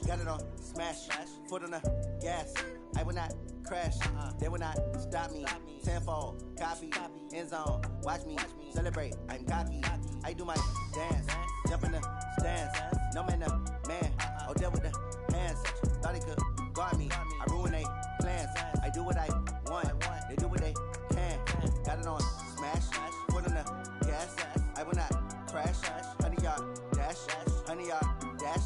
Got it on smash, foot on the gas. I will not crash, they will not stop me. Tenfold, copy, end zone, watch me celebrate. I'm cocky, I do my dance, jump in the stands. No man, man, oh deal with the hands. Thought he could guard me, I ruin they plans. I do what I want, they do what they can. Got it on smash, foot on the gas. I will not crash, 100-yard dash, 100-yard dash,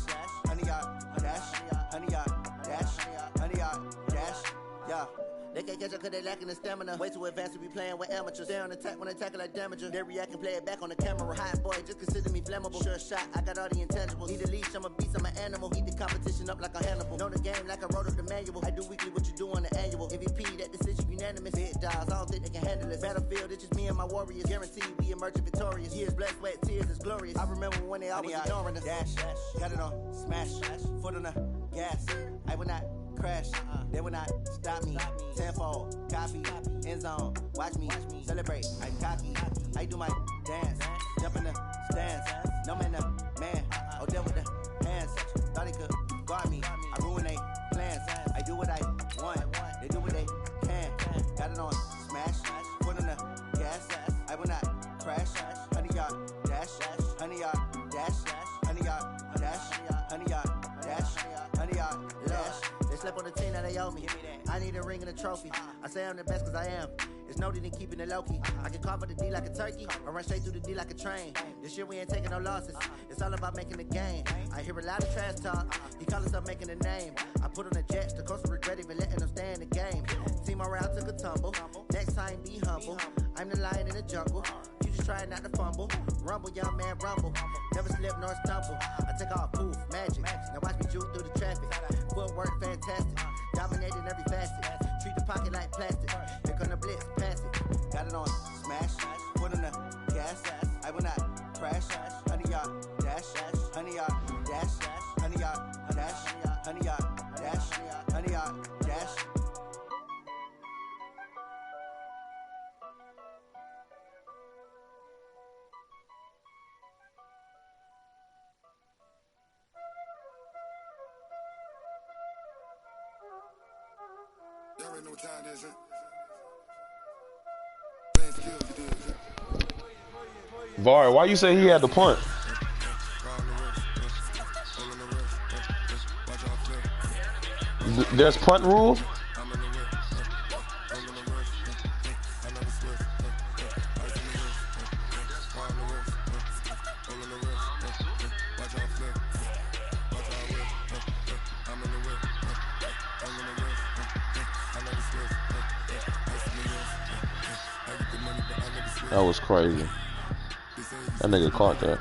100-yard dash, 100-yard dash, 100-yard dash, yeah. They can't catch up cause they lacking the stamina. Way too advanced to be playing with amateurs. Stay on attack when they tackle like damager. They react and play it back on the camera. Hot boy, just consider me flammable. Sure shot, I got all the intangibles. Need a leash, I'm a beast, I'm an animal. Heat the competition up like a Hannibal. Know the game like I wrote up the manual. I do weekly what you do on the annual. MVP, that decision unanimous. Big dogs, I don't think they can handle it. Battlefield, it's just me and my warriors. Guaranteed we emerge victorious. Years, blood, sweat, tears, is glorious. I remember when they always ignoring us. Dash, got it on smash, foot on the gas. I will not crash, they will not stop me. Tenfold, copy, end zone, watch me celebrate. I'm cocky, I do my dance, jump in the stands. No man, man, oh deal with the hands. Thought he could guard me, I ruin they plans. I do what I want, they do what they can. Got it on smash, foot on the gas. I will not crash, 100-yard dash, 100-yard dash, 100-yard dash, 100-yard dash, 100-yard dash. They slept on the team that they owe me. I need a ring and a trophy. I say I'm the best cause I am. It's noted in keeping it low-key. I can carve up the D like a turkey or run straight through the D like a train. This year we ain't taking no losses. It's all about making the game. I hear a lot of trash talk. He call himself making a name. I put on the jets. The coach regret even letting them stay in the game. Team morale took a tumble. Next time be humble. I'm the lion in the jungle. You just try not to fumble. Rumble, young man, rumble. Never slip nor stumble. I take off, poof, magic. Now watch me juke through the traffic. Footwork fantastic. Dominating every facet. Treat the pocket like plastic. Here come the blitz, pass it. Got it on smash, foot on the gas. I will not crash. 100-yard dash, 100-yard dash, 100-yard dash, 100-yard dash, 100-yard dash. Y'all already know what time it is, huh? Var, why you say he had the punt? There's punt rule? That was crazy. That nigga caught that.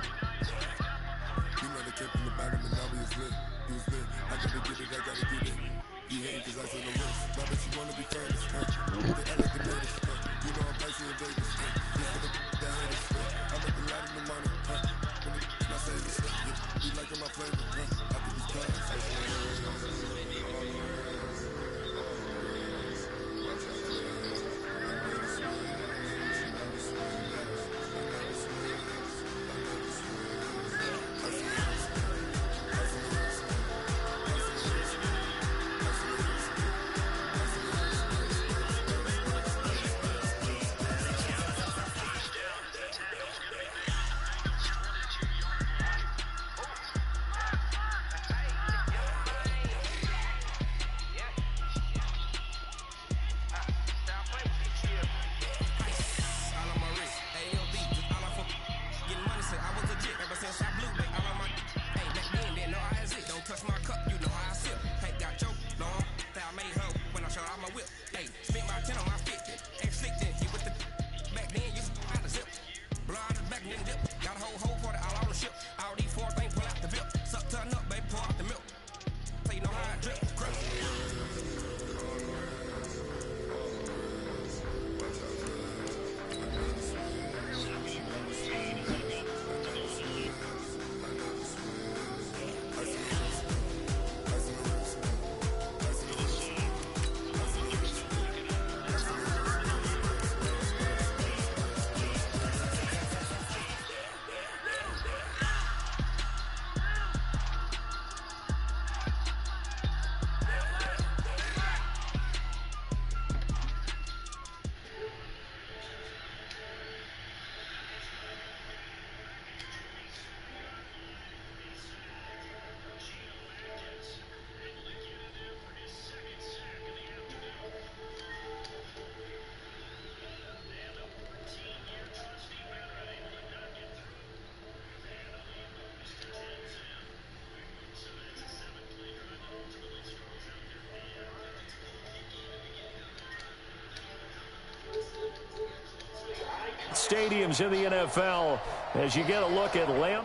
stadiums in the NFL as you get a look at Lamb.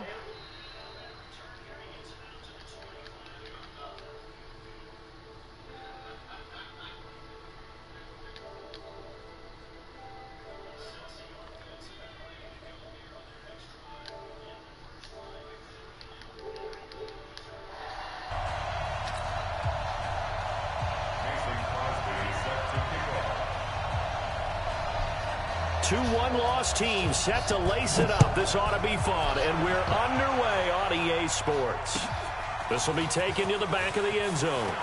Two one-loss teams set to lace it up. This ought to be fun, and we're underway on EA Sports. This will be taken to the back of the end zone.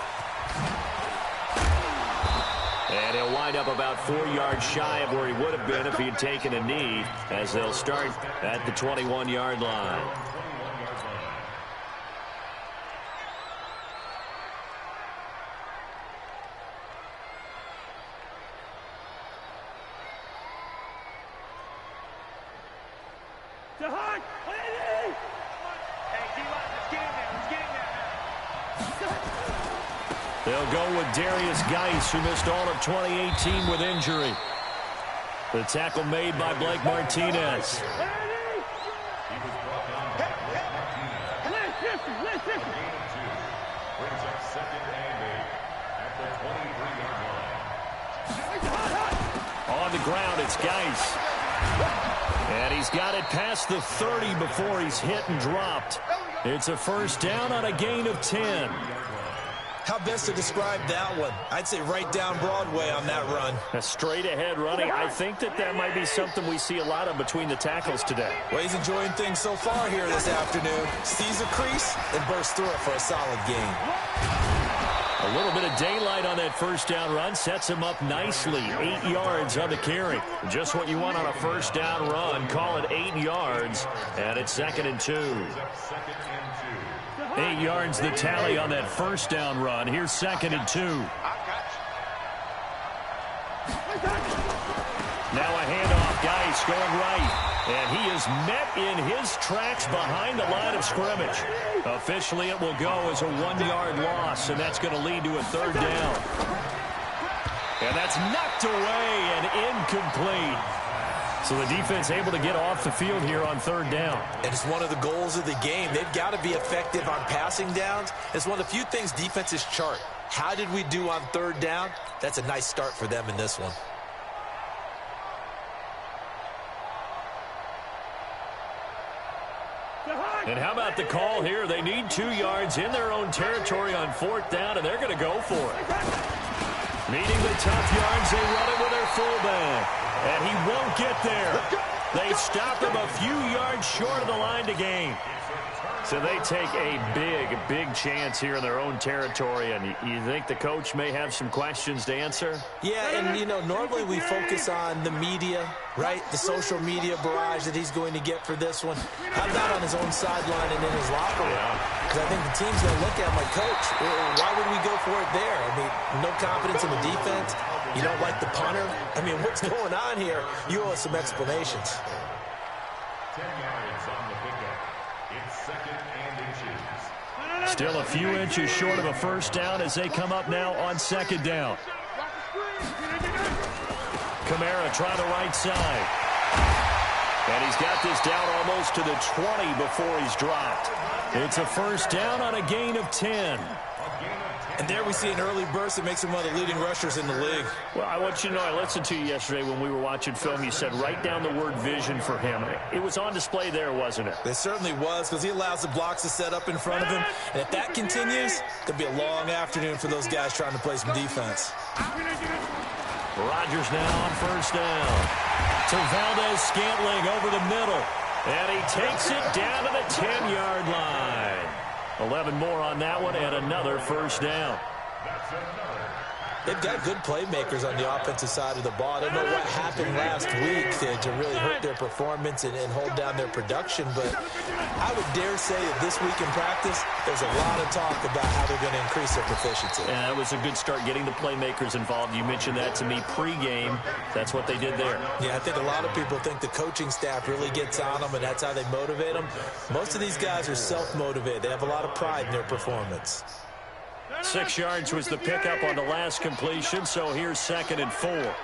And he'll wind up about 4 yards shy of where he would have been if he had taken a knee, as they'll start at the 21-yard line. They'll go with Darius Geis, who missed all of 2018 with injury. The tackle made by Blake Martinez. On the ground, it's Geis. And he's got it past the 30 before he's hit and dropped. It's a first down on a gain of 10. How best to describe that one? I'd say right down Broadway on that run. A straight-ahead running. I think that might be something we see a lot of between the tackles today. Well, he's enjoying things so far here this afternoon. Sees a crease and bursts through it for a solid gain. A little bit of daylight on that first down run sets him up nicely. 8 yards on the carry. Just what you want on a first down run. Call it 8 yards, and it's 2nd and 2. 8 yards the tally on that first down run. Here's 2nd and 2. Now a handoff. Geis going right. And he is met in his tracks behind the line of scrimmage. Officially, it will go as a 1-yard loss, and that's going to lead to a 3rd down. And that's knocked away and incomplete. So the defense able to get off the field here on 3rd down. And it's one of the goals of the game. They've got to be effective on passing downs. It's one of the few things defenses chart. How did we do on 3rd down? That's a nice start for them in this one. And how about the call here? They need 2 yards in their own territory on 4th down, and they're going to go for it. Needing the tough yards, they run it with their fullback. And he won't get there. They stop him a few yards short of the line to gain. So they take a big chance here in their own territory. And you think the coach may have some questions to answer? Yeah, and, you know, normally we focus on the media, right? The social media barrage that he's going to get for this one. How about on his own sideline and in his locker room? Because I think the team's going to look at him like, Coach, why would we go for it there? I mean, no confidence in the defense. You don't like the punter? I mean, what's going on here? You owe us some explanations. 10 yards on the pickup. It's 2nd and inches. Still a few inches short of a first down as they come up now on 2nd down. Kamara try the right side. And he's got this down almost to the 20 before he's dropped. It's a first down on a gain of 10. And there we see an early burst that makes him one of the leading rushers in the league. Well, I want you to know, I listened to you yesterday when we were watching film. You said write down the word vision for him. It was on display there, wasn't it? It certainly was, because he allows the blocks to set up in front of him. And if that continues, it'll be a long afternoon for those guys trying to play some defense. Rodgers now on first down. To Valdez-Scantling over the middle. And he takes it down to the 10-yard line. 11 more on that one, and another first down. They've got good playmakers on the offensive side of the ball. I don't know what happened last week to really hurt their performance and hold down their production, but I would dare say that this week in practice, there's a lot of talk about how they're going to increase their proficiency. Yeah, it was a good start getting the playmakers involved. You mentioned that to me pregame. That's what they did there. Yeah, I think a lot of people think the coaching staff really gets on them, and that's how they motivate them. Most of these guys are self-motivated. They have a lot of pride in their performance. 6 yards was the pickup on the last completion, so here's 2nd and 4.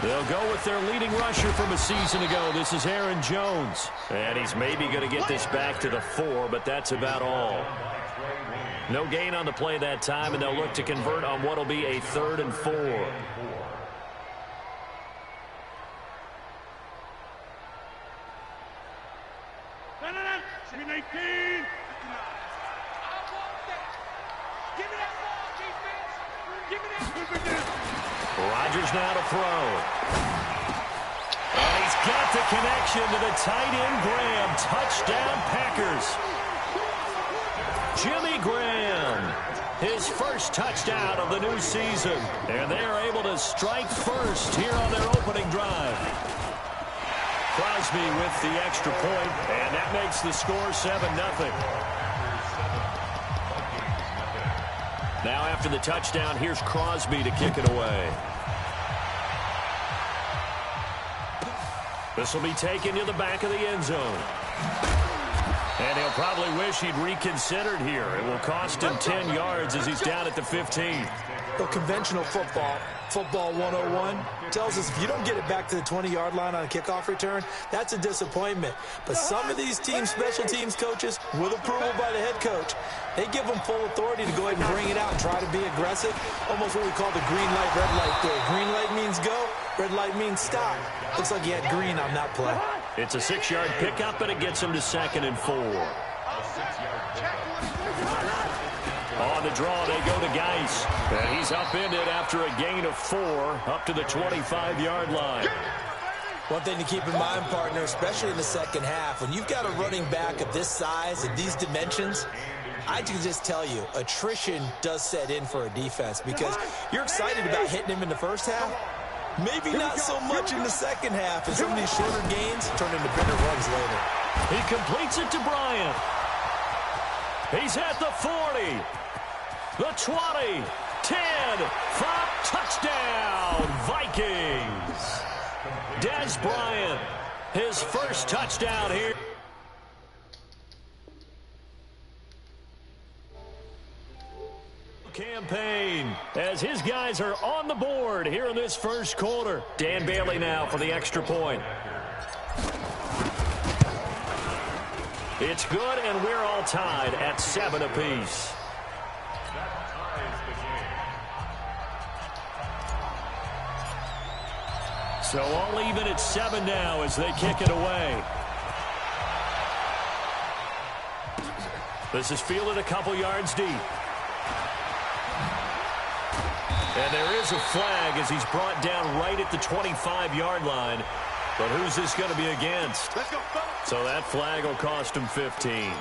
They'll go with their leading rusher from a season ago. This is Aaron Jones. And he's maybe going to get this back to the 4, but that's about all. No gain on the play that time, and they'll look to convert on what will be a 3rd and 4. Rodgers now to throw. And he's got the connection to the tight end Graham. Touchdown Packers. Jimmy Graham, his first touchdown of the new season. And they are able to strike first here on their opening drive. Crosby with the extra point, and that makes the score 7-0. Now after the touchdown, here's Crosby to kick it away. This will be taken to the back of the end zone. And he'll probably wish he'd reconsidered here. It will cost him 10 yards as he's down at the 15. Well, conventional football 101, tells us if you don't get it back to the 20-yard line on a kickoff return, that's a disappointment. But some of these teams, special teams coaches, with approval by the head coach, they give them full authority to go ahead and bring it out and try to be aggressive. Almost what we call the green light, red light theory. Green light means go, red light means stop. Looks like he had green on that play. It's a 6-yard pickup, and it gets him to 2nd and 4. On the draw, they go to Geis. And he's upended after a gain of 4 up to the 25-yard line. One thing to keep in mind, partner, especially in the second half, when you've got a running back of this size and these dimensions, I can just tell you, attrition does set in for a defense because you're excited about hitting him in the first half. Maybe not so much in the second half, and some of these shorter gains turn into bigger runs later. He completes it to Bryant. He's at the 40, the 20, 10, 5, touchdown, Vikings. Dez Bryant, his first touchdown here. Campaign as his guys are on the board here in this first quarter. Dan Bailey now for the extra point. It's good, and we're all tied at 7 apiece. So all even at 7 now as they kick it away. This is fielded a couple yards deep. And there is a flag as he's brought down right at the 25-yard line. But who's this going to be against? Let's go. So that flag will cost him 15.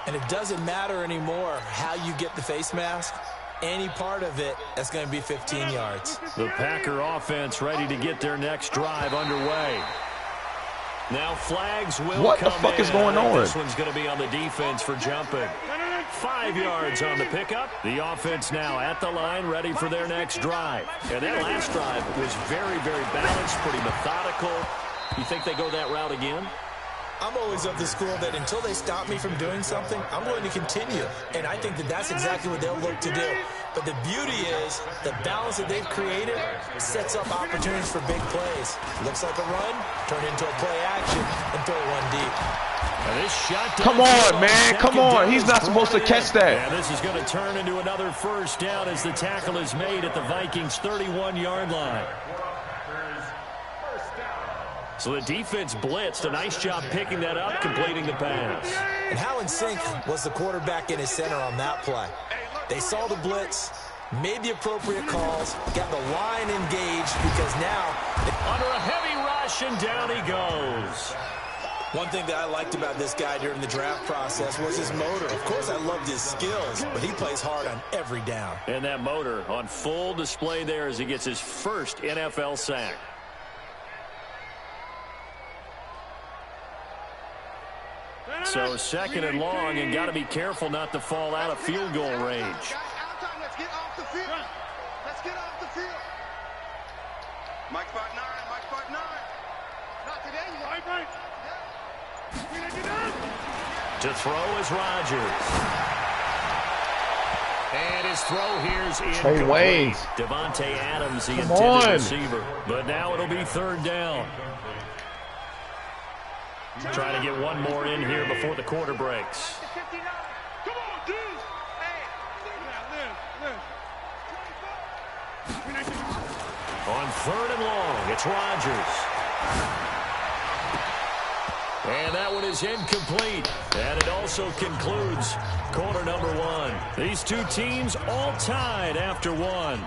And it doesn't matter anymore how you get the face mask. Any part of it, that's going to be 15 yards. The Packer offense ready to get their next drive underway. Now flags will come in. What the fuck is going on? This one's going to be on the defense for jumping. 5 yards on the pickup. The offense now at the line, ready for their next drive. And that last drive was very, very balanced, pretty methodical. You think they go that route again? I'm always of the school that until they stop me from doing something, I'm going to continue. And I think that that's exactly what they'll look to do. But the beauty is the balance that they've created sets up opportunities for big plays. Looks like a run, turn into a play action, and throw one deep. And this shot Come on, man. Come on. He's not supposed to catch that. And this is going to turn into another first down as the tackle is made at the Vikings' 31-yard line. So the defense blitzed. A nice job picking that up, completing the pass. And how in sync was the quarterback in his center on that play? They saw the blitz, made the appropriate calls, got the line engaged because now... Under a heavy rush, and down he goes. One thing that I liked about this guy during the draft process was his motor. Of course, I loved his skills, but he plays hard on every down. And that motor on full display there as he gets his first NFL sack. So 2nd and long, and got to be careful not to fall out of field goal range. Let's get off the field. Let's get off the field. Mike 5'9", Mike 5'9". Not today, right? To throw is Rodgers. And his throw here's Trey incomplete. Waynes. Devontae Adams, the Come intended on. receiver. But now it'll be third down. Trying to get one more in here before the quarter breaks. On third and long, it's Rodgers. And that one is incomplete. And it also concludes quarter number one. These two teams all tied after one.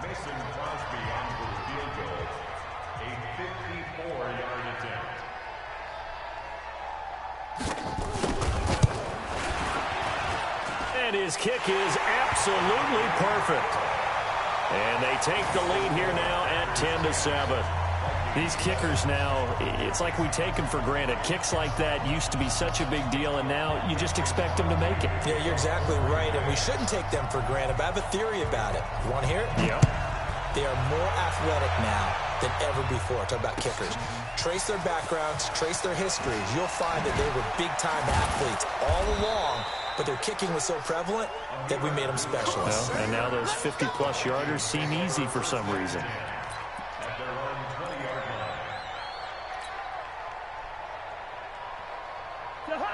Mason Crosby on for the field goal. A 54-yard attempt. And his kick is absolutely perfect. And they take the lead here now at 10-7. These kickers now, it's like we take them for granted. Kicks like that used to be such a big deal, and now you just expect them to make it. Yeah, you're exactly right, and we shouldn't take them for granted, but I have a theory about it. You want to hear it? Yeah. They are more athletic now than ever before. Talk about kickers. Trace their backgrounds, trace their histories. You'll find that they were big-time athletes all along, but their kicking was so prevalent that we made them specialists. Well, and now those 50-plus yarders seem easy for some reason. At their own 20-yard line.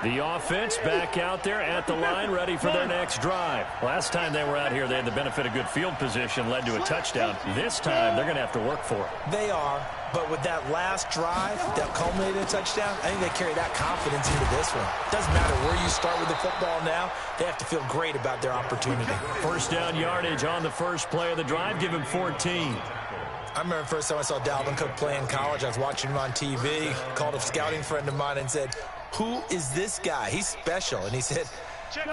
The offense back out there at the line, ready for their next drive. Last time they were out here, they had the benefit of good field position, led to a touchdown. This time, they're going to have to work for it. They are, but with that last drive that culminated in a touchdown, I think they carry that confidence into this one. Doesn't matter where you start with the football now, they have to feel great about their opportunity. First down yardage on the first play of the drive, give him 14. I remember the first time I saw Dalvin Cook play in college. I was watching him on TV, called a scouting friend of mine and said, "Who is this guy? He's special." And he said,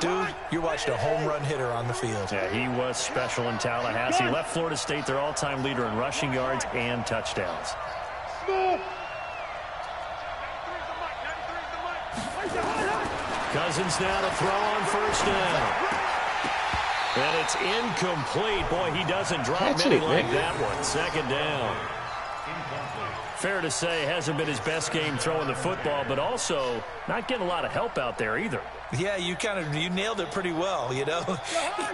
"Dude, you're watching a home run hitter on the field." Yeah, he was special in Tallahassee. He left Florida State their all-time leader in rushing yards and touchdowns. Cousins now to throw on first down. And it's incomplete. Boy, he doesn't drop many like that one. Second down. Fair to say, hasn't been his best game throwing the football, but also not getting a lot of help out there either. Yeah, you nailed it pretty well, you know.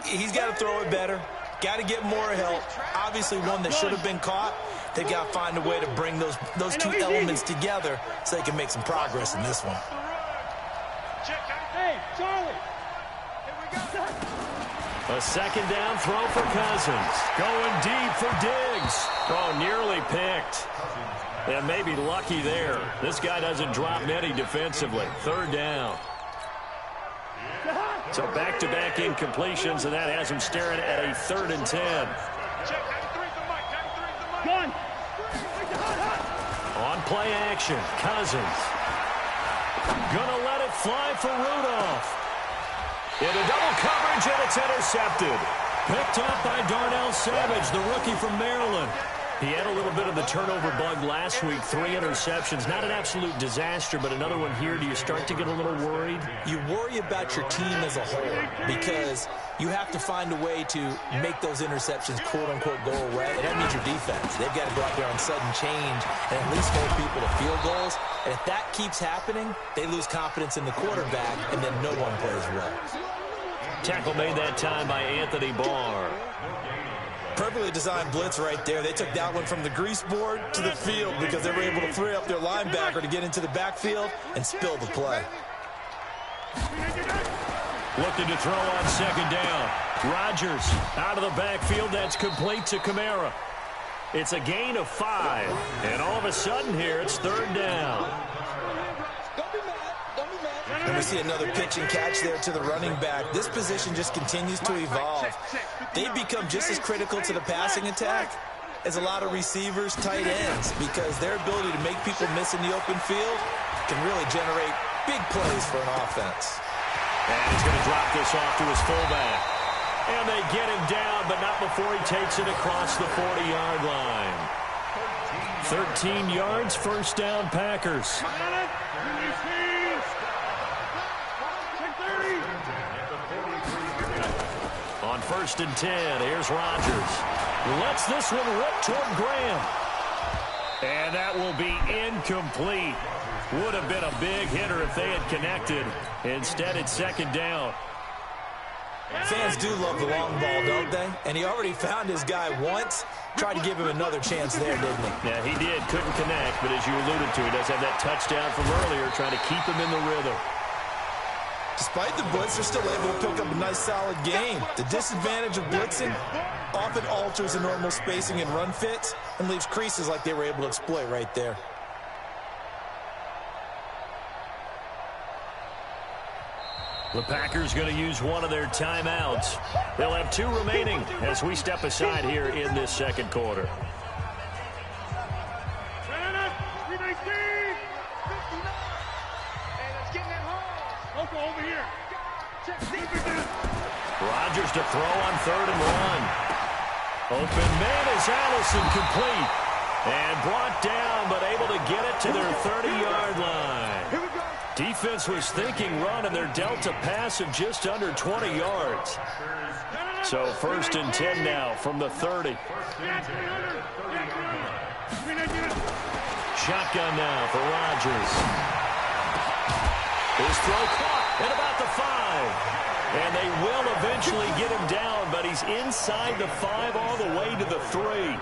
He's got to throw it better. Got to get more help. Obviously, one that should have been caught. They got to find a way to bring those two elements together so they can make some progress in this one. Hey, Charlie. A second down throw for Cousins. Going deep for Diggs. Oh, nearly picked. And maybe lucky there. This guy doesn't drop many defensively. Third down. So back-to-back incompletions, and that has him staring at a 3rd and 10. On play action, Cousins. Gonna let it fly for Rudolph. Into double coverage, and it's intercepted. Picked up by Darnell Savage, the rookie from Maryland. He had a little bit of the turnover bug last week, 3 interceptions. Not an absolute disaster, but another one here. Do you start to get a little worried? You worry about your team as a whole because you have to find a way to make those interceptions, quote-unquote, go away. And that means your defense. They've got to go out there on sudden change and at least hold people to field goals. And if that keeps happening, they lose confidence in the quarterback, and then no one plays well. Tackle made that time by Anthony Barr. Perfectly designed blitz right there. They took that one from the grease board to the field because they were able to free up their linebacker to get into the backfield and spill the play. Looking to throw on second down. Rodgers out of the backfield. That's complete to Kamara. It's a gain of 5. And all of a sudden here, it's 3rd down. And we see another pitch and catch there to the running back. This position just continues to evolve. They become just as critical to the passing attack as a lot of receivers, tight ends, because their ability to make people miss in the open field can really generate big plays for an offense. And he's going to drop this off to his fullback. And they get him down, but not before he takes it across the 40-yard line. 13 yards, first down, Packers. On 1st and 10. Here's Rodgers. Lets this one rip toward Graham. And that will be incomplete. Would have been a big hitter if they had connected. Instead, it's 2nd down. Fans do love the long ball, don't they? And he already found his guy once. Tried to give him another chance there, didn't he? Yeah, he did. Couldn't connect, but as you alluded to, he does have that touchdown from earlier, trying to keep him in the rhythm. Despite the blitz, they're still able to pick up a nice, solid game. The disadvantage of blitzing often alters the normal spacing and run fits and leaves creases like they were able to exploit right there. The Packers going to use one of their timeouts. They'll have 2 remaining as we step aside here in this 2nd quarter. Rodgers to throw on 3rd and 1. Open man is Allison, complete. And brought down, but able to get it to their 30-yard line. Defense was thinking run, and they're dealt a pass of just under 20 yards. So 1st and 10 now from the 30. Shotgun now for Rodgers. His throw caught at about the 5. And they will eventually get him down, but he's inside the 5 all the way to the 3.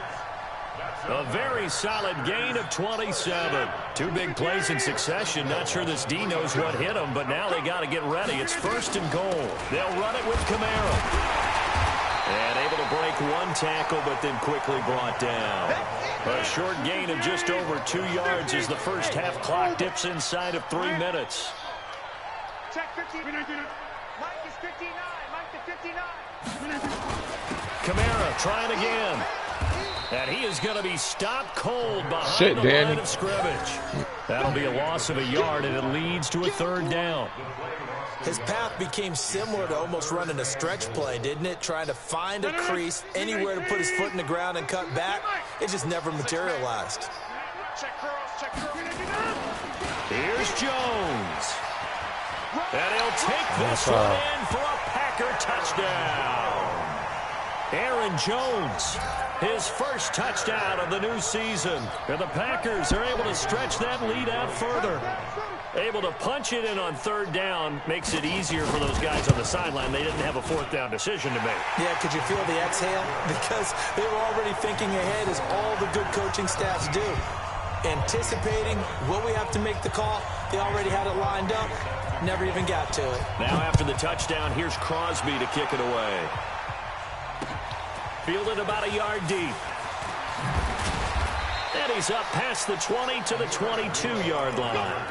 A very solid gain of 27. 2 big plays in succession. Not sure this D knows what hit him, but now they got to get ready. It's 1st and goal. They'll run it with Kamara. And able to break 1 tackle, but then quickly brought down. A short gain of just over 2 yards as the first half clock dips inside of 3 minutes. Check 15. Mike is 59. Mike to 59. Kamara trying again. And he is going to be stopped cold behind the line of scrimmage. That'll be a loss of a yard, and it leads to a 3rd down. His path became similar to almost running a stretch play, didn't it? Trying to find a crease, anywhere to put his foot in the ground and cut back. It just never materialized. Here's Jones. And he'll take this one in for a Packer touchdown. Aaron Jones, his first touchdown of the new season. And the Packers are able to stretch that lead out further. Able to punch it in on 3rd down makes it easier for those guys on the sideline. They didn't have a 4th down decision to make. Yeah, could you feel the exhale? Because they were already thinking ahead, as all the good coaching staffs do. Anticipating, will we have to make the call? They already had it lined up. Never even got to it. Now after the touchdown, here's Crosby to kick it away. Fielded about a yard deep. And he's up past the 20 to the 22-yard line.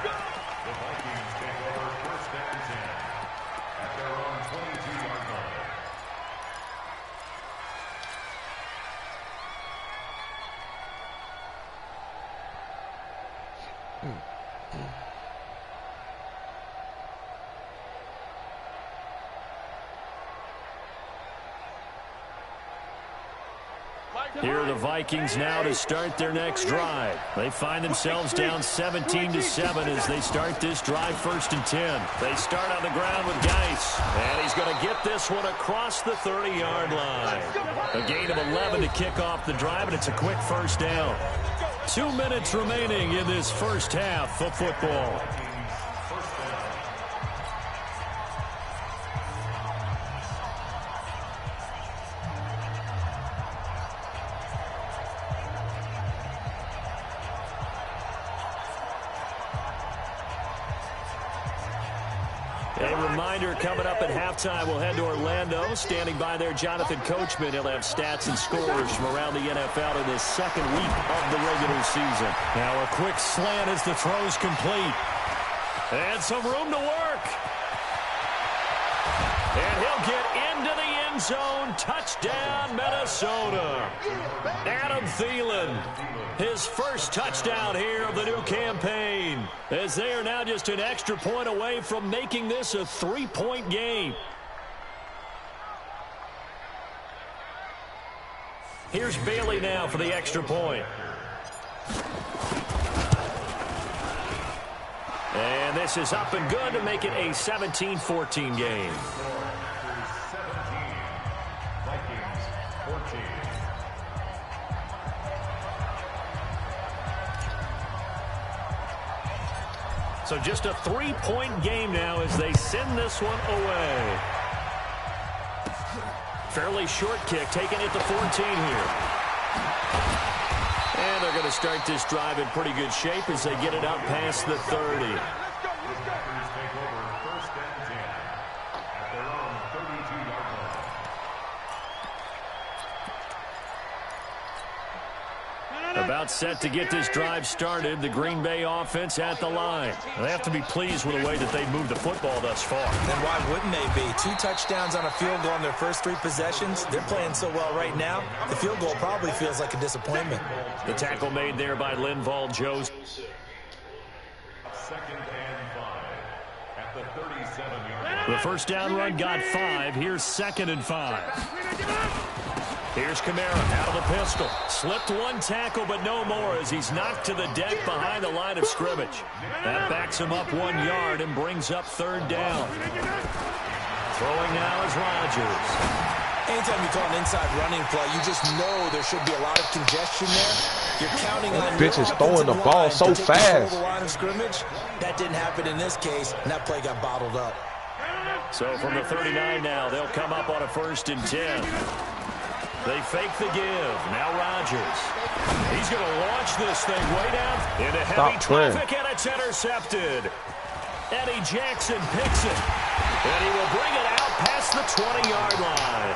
Here are the Vikings now to start their next drive. They find themselves down 17-7 as they start this drive 1st and 10. They start on the ground with Geis, and he's going to get this one across the 30-yard line. A gain of 11 to kick off the drive, and it's a quick 1st down. 2 minutes remaining in this first half of football. A reminder, coming up at halftime, we'll head to Orlando. Standing by there, Jonathan Coachman. He'll have stats and scores from around the NFL in this 2nd week of the regular season. Now a quick slant as the throw's complete. And some room to work. And he'll get into the end zone. Touchdown, Minnesota. Adam Thielen, his first touchdown here of the new campaign, as they are now just an extra point away from making this a 3-point game. Here's Bailey now for the extra point. And this is up and good to make it a 17-14 game. So just a 3-point game now as they send this one away. Fairly short kick, taking it to 14 here. And they're going to start this drive in pretty good shape as they get it up past the 30. About set to get this drive started. The Green Bay offense at the line. They have to be pleased with the way that they've moved the football thus far. Then why wouldn't they be? 2 touchdowns on a field goal in their first 3 possessions. They're playing so well right now. The field goal probably feels like a disappointment. The tackle made there by Linval Jones. 2nd and 5 at the 37-yard line. The first down run got 5. Here's 2nd and 5. Here's Kamara out of the pistol. Slipped 1 tackle, but no more as he's knocked to the deck behind the line of scrimmage. That backs him up 1 yard and brings up 3rd down. Throwing now is Rodgers. Anytime you call an inside running play, you just know there should be a lot of congestion there. You're counting on bitch is throwing the ball so fast. The line of scrimmage. That didn't happen in this case, and that play got bottled up. So from the 39 now, they'll come up on a 1st and 10. They fake the give. Now Rodgers. He's going to launch this thing way down into heavy traffic, and it's intercepted. Eddie Jackson picks it, and he will bring it out past the 20-yard line.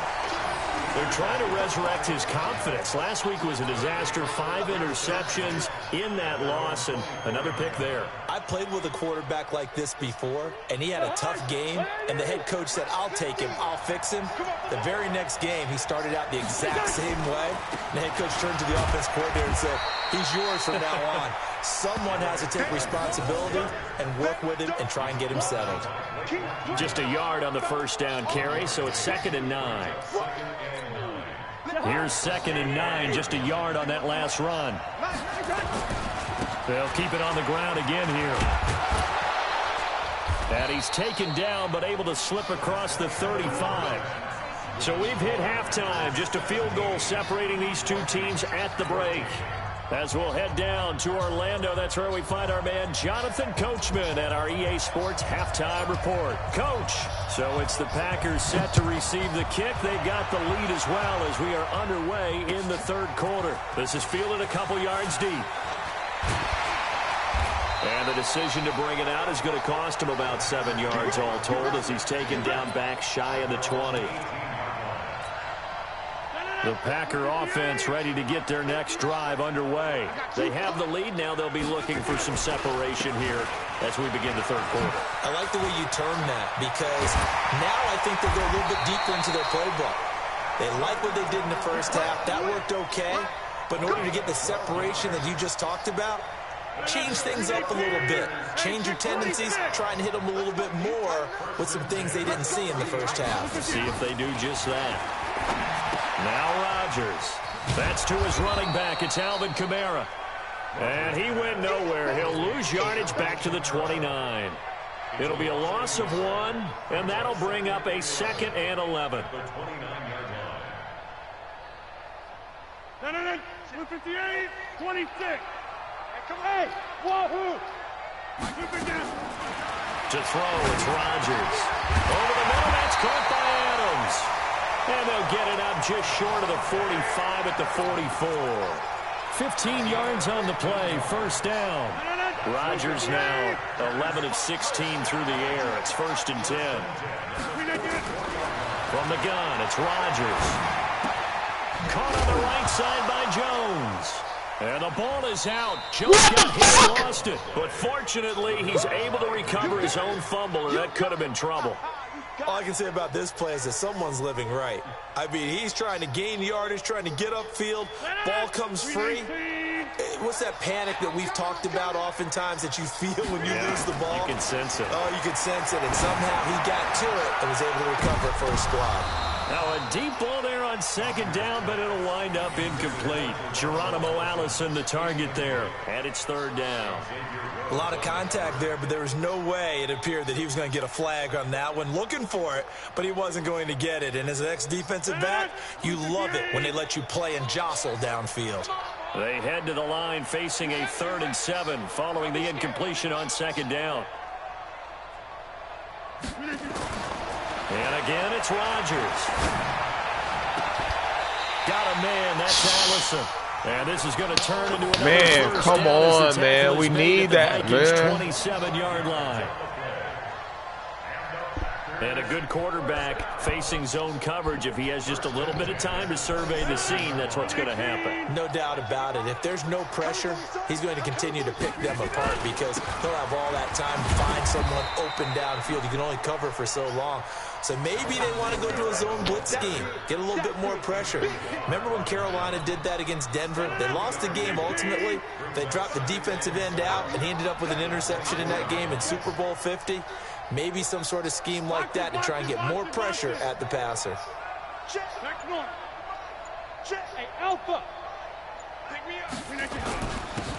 They're trying to resurrect his confidence. Last week was a disaster. 5 interceptions in that loss, and another pick there. I played with a quarterback like this before, and he had a tough game, and the head coach said, I'll take him, I'll fix him. The very next game, he started out the exact same way. The head coach turned to the offense coordinator and said, he's yours from now on. Someone has to take responsibility and work with him and try and get him settled. Just a yard on the first down carry, so it's 2nd and 9. Here's 2nd and 9, just a yard on that last run. They'll keep it on the ground again here. And he's taken down, but able to slip across the 35. So we've hit halftime. Just a field goal separating these 2 teams at the break. As we'll head down to Orlando, that's where we find our man Jonathan Coachman at our EA Sports Halftime Report. Coach, so it's the Packers set to receive the kick. They've got the lead as well as we are underway in the 3rd quarter. This is fielded a couple yards deep. And the decision to bring it out is going to cost him about 7 yards all told as he's taken down back shy of the 20. The Packer offense ready to get their next drive underway. They have the lead now. They'll be looking for some separation here as we begin the 3rd quarter. I like the way you term that because now I think they'll go a little bit deeper into their playbook. They like what they did in the first half. That worked okay. But in order to get the separation that you just talked about, change things up a little bit. Change your tendencies. Try and hit them a little bit more with some things they didn't see in the first half. See if they do just that. Now Rodgers. That's to his running back. It's Alvin Kamara. And he went nowhere. He'll lose yardage back to the 29. It'll be a loss of 1, and that'll bring up a 2nd and 11. The 29-yard line. 58, 26. Come on. Wahoo. To throw, it's Rodgers. Over the middle, that's caught by Adams. And they'll get it up just short of the 45 at the 44. 15 yards on the play, 1st down. Rodgers now 11 of 16 through the air. It's 1st and 10. From the gun, it's Rodgers. Caught on the right side by Jones. And the ball is out. Jones got hit and lost it. But fortunately, he's able to recover his own fumble, or that could have been trouble. All I can say about this play is that someone's living right. I mean, he's trying to gain yardage, trying to get upfield. Ball comes free. What's that panic that we've talked about oftentimes that you feel when you lose the ball? You can sense it. Oh, you can sense it. And somehow he got to it and was able to recover for his squad. Now a deep ball there on second down, but it'll wind up incomplete. Geronimo Allison the target there, and it's third down. A lot of contact there, but there was no way it appeared that he was going to get a flag on that one. Looking for it, but he wasn't going to get it. And as an ex-defensive back, you love it when they let you play and jostle downfield. They head to the line facing a 3rd and 7 following the incompletion on second down. And again, it's Rodgers. Got a man. That's Allison. And this is going to turn into another Man, come on, man. We need that, man. 27-yard line. And a good quarterback facing zone coverage. If he has just a little bit of time to survey the scene, that's what's going to happen. No doubt about it. If there's no pressure, he's going to continue to pick them apart because he'll have all that time to find someone open downfield. You can only cover for so long. So maybe they want to go to a zone blitz scheme, get a little bit more pressure. Remember when Carolina did that against Denver? They lost the game ultimately. They dropped the defensive end out, and he ended up with an interception in that game in Super Bowl 50. Maybe some sort of scheme like that to try and get more pressure at the passer.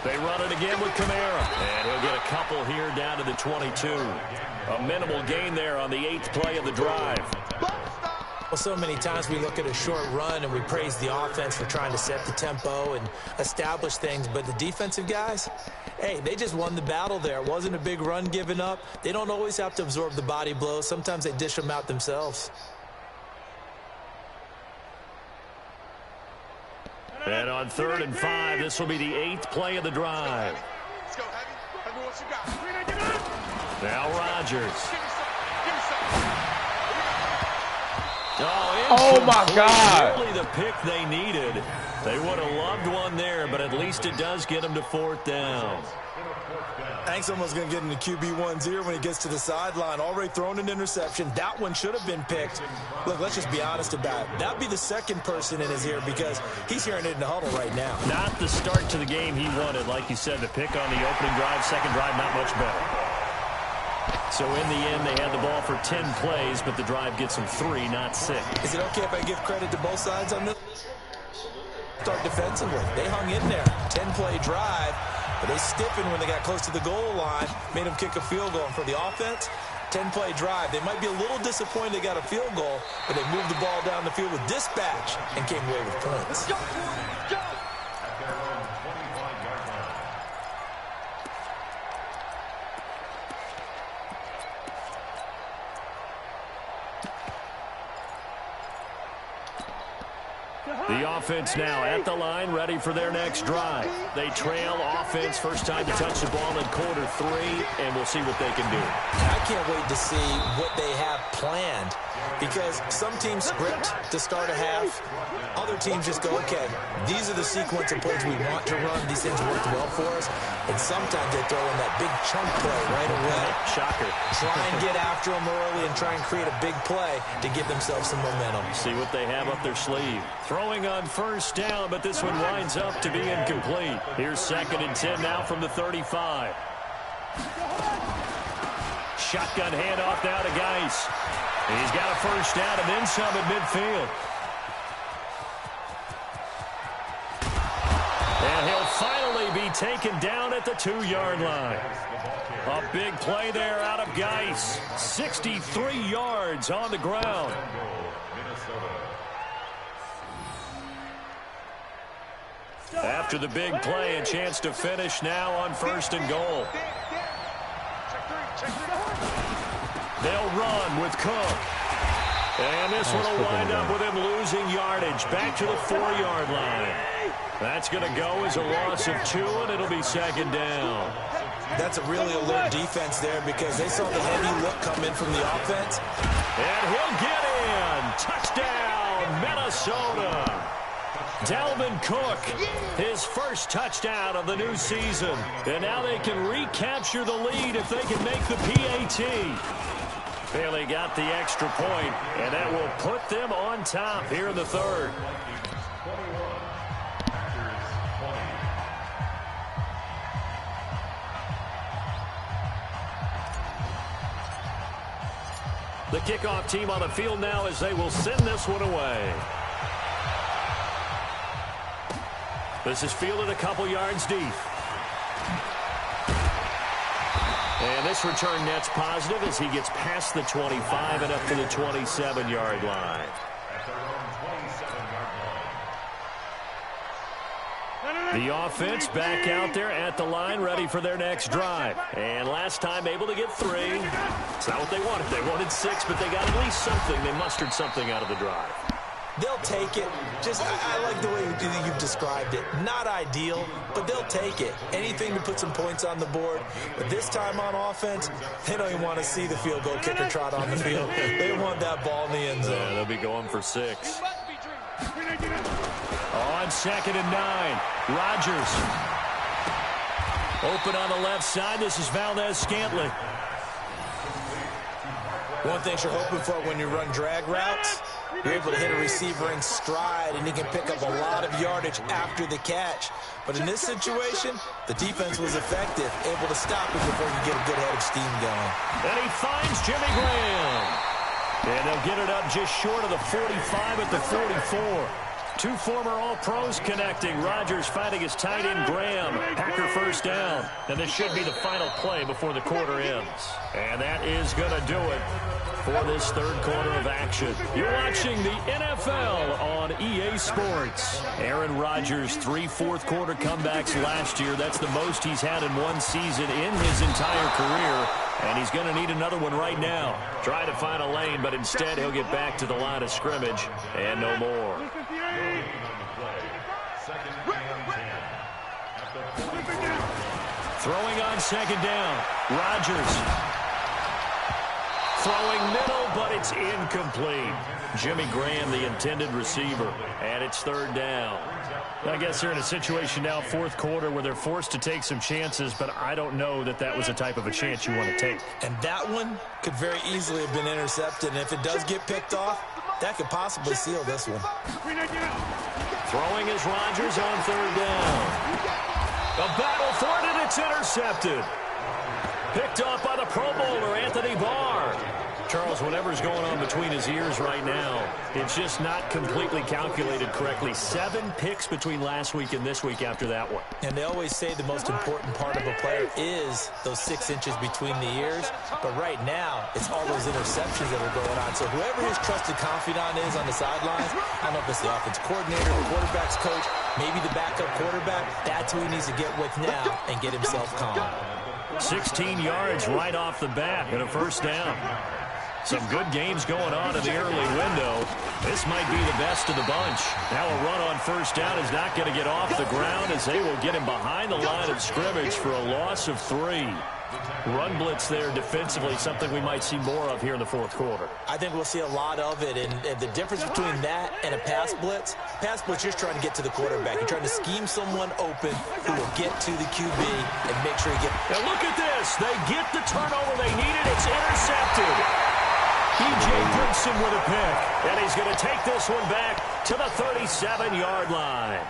They run it again with Kamara. And he'll get a couple here down to the 22. A minimal gain there on the 8th play of the drive. Well, so many times we look at a short run and we praise the offense for trying to set the tempo and establish things. But the defensive guys, hey, they just won the battle there. It wasn't a big run given up. They don't always have to absorb the body blows. Sometimes they dish them out themselves. And on 3rd and 5, this will be the 8th play of the drive. Let's go, Heavy. What you got? Now Rodgers. Oh, my God. Really the pick they needed. They would have loved one there, but at least it does get them to 4th down. I think someone's going to get into QB1's ear when he gets to the sideline. Already thrown an interception. That one should have been picked. Look, let's just be honest about it. That'd be the second person in his ear because he's hearing it in the huddle right now. Not the start to the game he wanted. Like you said, the pick on the opening drive, second drive, not much better. So in the end, they had the ball for 10 plays, but the drive gets them 3, not 6. Is it okay if I give credit to both sides on this? Start defensively. They hung in there. 10-play drive. But they stiffened when they got close to the goal line, made them kick a field goal. And for the offense, 10-play drive. They might be a little disappointed they got a field goal, but they moved the ball down the field with dispatch and came away with points. The offense now at the line, ready for their next drive. They trail offense, first time to touch the ball in quarter 3, and we'll see what they can do. I can't wait to see what they have planned because some teams script to start a half. Other teams just go, okay, these are the sequence of plays we want to run. These things worked well for us. And sometimes they throw in that big chunk play right away. Shocker. Try and get after them early and try and create a big play to give themselves some momentum. See what they have up their sleeve. Throwing on first down, but this one winds up to be incomplete. Here's 2nd and 10 now from the 35. Shotgun handoff now to Geis. He's got a first down and then some at midfield. And he'll finally be taken down at the 2-yard line. A big play there out of Geis. 63 yards on the ground. After the big play, a chance to finish now on 1st and goal. They'll run with Cook. And this one will wind up with him losing yardage. Back to the 4-yard line. That's going to go as a loss of 2, and it'll be 2nd down. That's a really alert defense there because they saw the heavy look come in from the offense. And he'll get in. Touchdown, Minnesota. Dalvin Cook, his first touchdown of the new season. And now they can recapture the lead if they can make the PAT. Bailey got the extra point, and that will put them on top here in the 3rd. The kickoff team on the field now as they will send this one away. This is fielded a couple yards deep. And this return net's positive as he gets past the 25 and up to the 27-yard line. The offense back out there at the line, ready for their next drive. And last time able to get 3. It's not what they wanted. They wanted 6, but they got at least something. They mustered something out of the drive. They'll take it. I like the way you've described it. Not ideal, but they'll take it. Anything to put some points on the board. But this time on offense, they don't even want to see the field goal kicker trot on the field. They want that ball in the end zone. Yeah, they'll be going for 6. On 2nd and 9, Rodgers. Open on the left side. This is Valdez-Scantling. One thing you're hoping for when you run drag routes, you're able to hit a receiver in stride, and he can pick up a lot of yardage after the catch. But in this situation, the defense was effective, able to stop it before you get a good head of steam going. And he finds Jimmy Graham. And they'll get it up just short of the 45 at the 44. 2 former All-Pros connecting. Rodgers fighting his tight end Graham. Packer first down. And this should be the final play before the quarter ends. And that is going to do it for this third quarter of action. You're watching the NFL on EA Sports. Aaron Rodgers, 3 fourth-quarter comebacks last year. That's the most he's had in one season in his entire career. And he's going to need another one right now. Try to find a lane, but instead he'll get back to the line of scrimmage and no more. Throwing on 2nd down. Rodgers. Throwing middle, but it's incomplete. Jimmy Graham, the intended receiver, and it's 3rd down. I guess they're in a situation now, 4th quarter, where they're forced to take some chances, but I don't know that that was the type of a chance you want to take. And that one could very easily have been intercepted, and if it does get picked off, that could possibly seal this one. Throwing is Rodgers on 3rd down. A battle for it, and it's intercepted. Picked off by the Pro Bowler, Anthony Barr. Charles, whatever's going on between his ears right now, it's just not completely calculated correctly. 7 picks between last week and this week after that one. And they always say the most important part of a player is those 6 inches between the ears. But right now, it's all those interceptions that are going on. So whoever his trusted confidant is on the sidelines, I don't know if it's the offense coordinator, the quarterback's coach, maybe the backup quarterback, that's who he needs to get with now and get himself calm. 16 yards right off the bat and a first down. Some good games going on in the early window. This might be the best of the bunch. Now a run on first down is not going to get off the ground as they will get him behind the line of scrimmage for a loss of 3. Run blitz there defensively, something we might see more of here in the 4th quarter. I think we'll see a lot of it, and the difference between that and a pass blitz, you're just trying to get to the quarterback. You're trying to scheme someone open who will get to the QB and make sure he gets... Now look at this. They get the turnover they needed. It's intercepted. B.J. Gibson with a pick, and he's going to take this one back to the 37-yard line.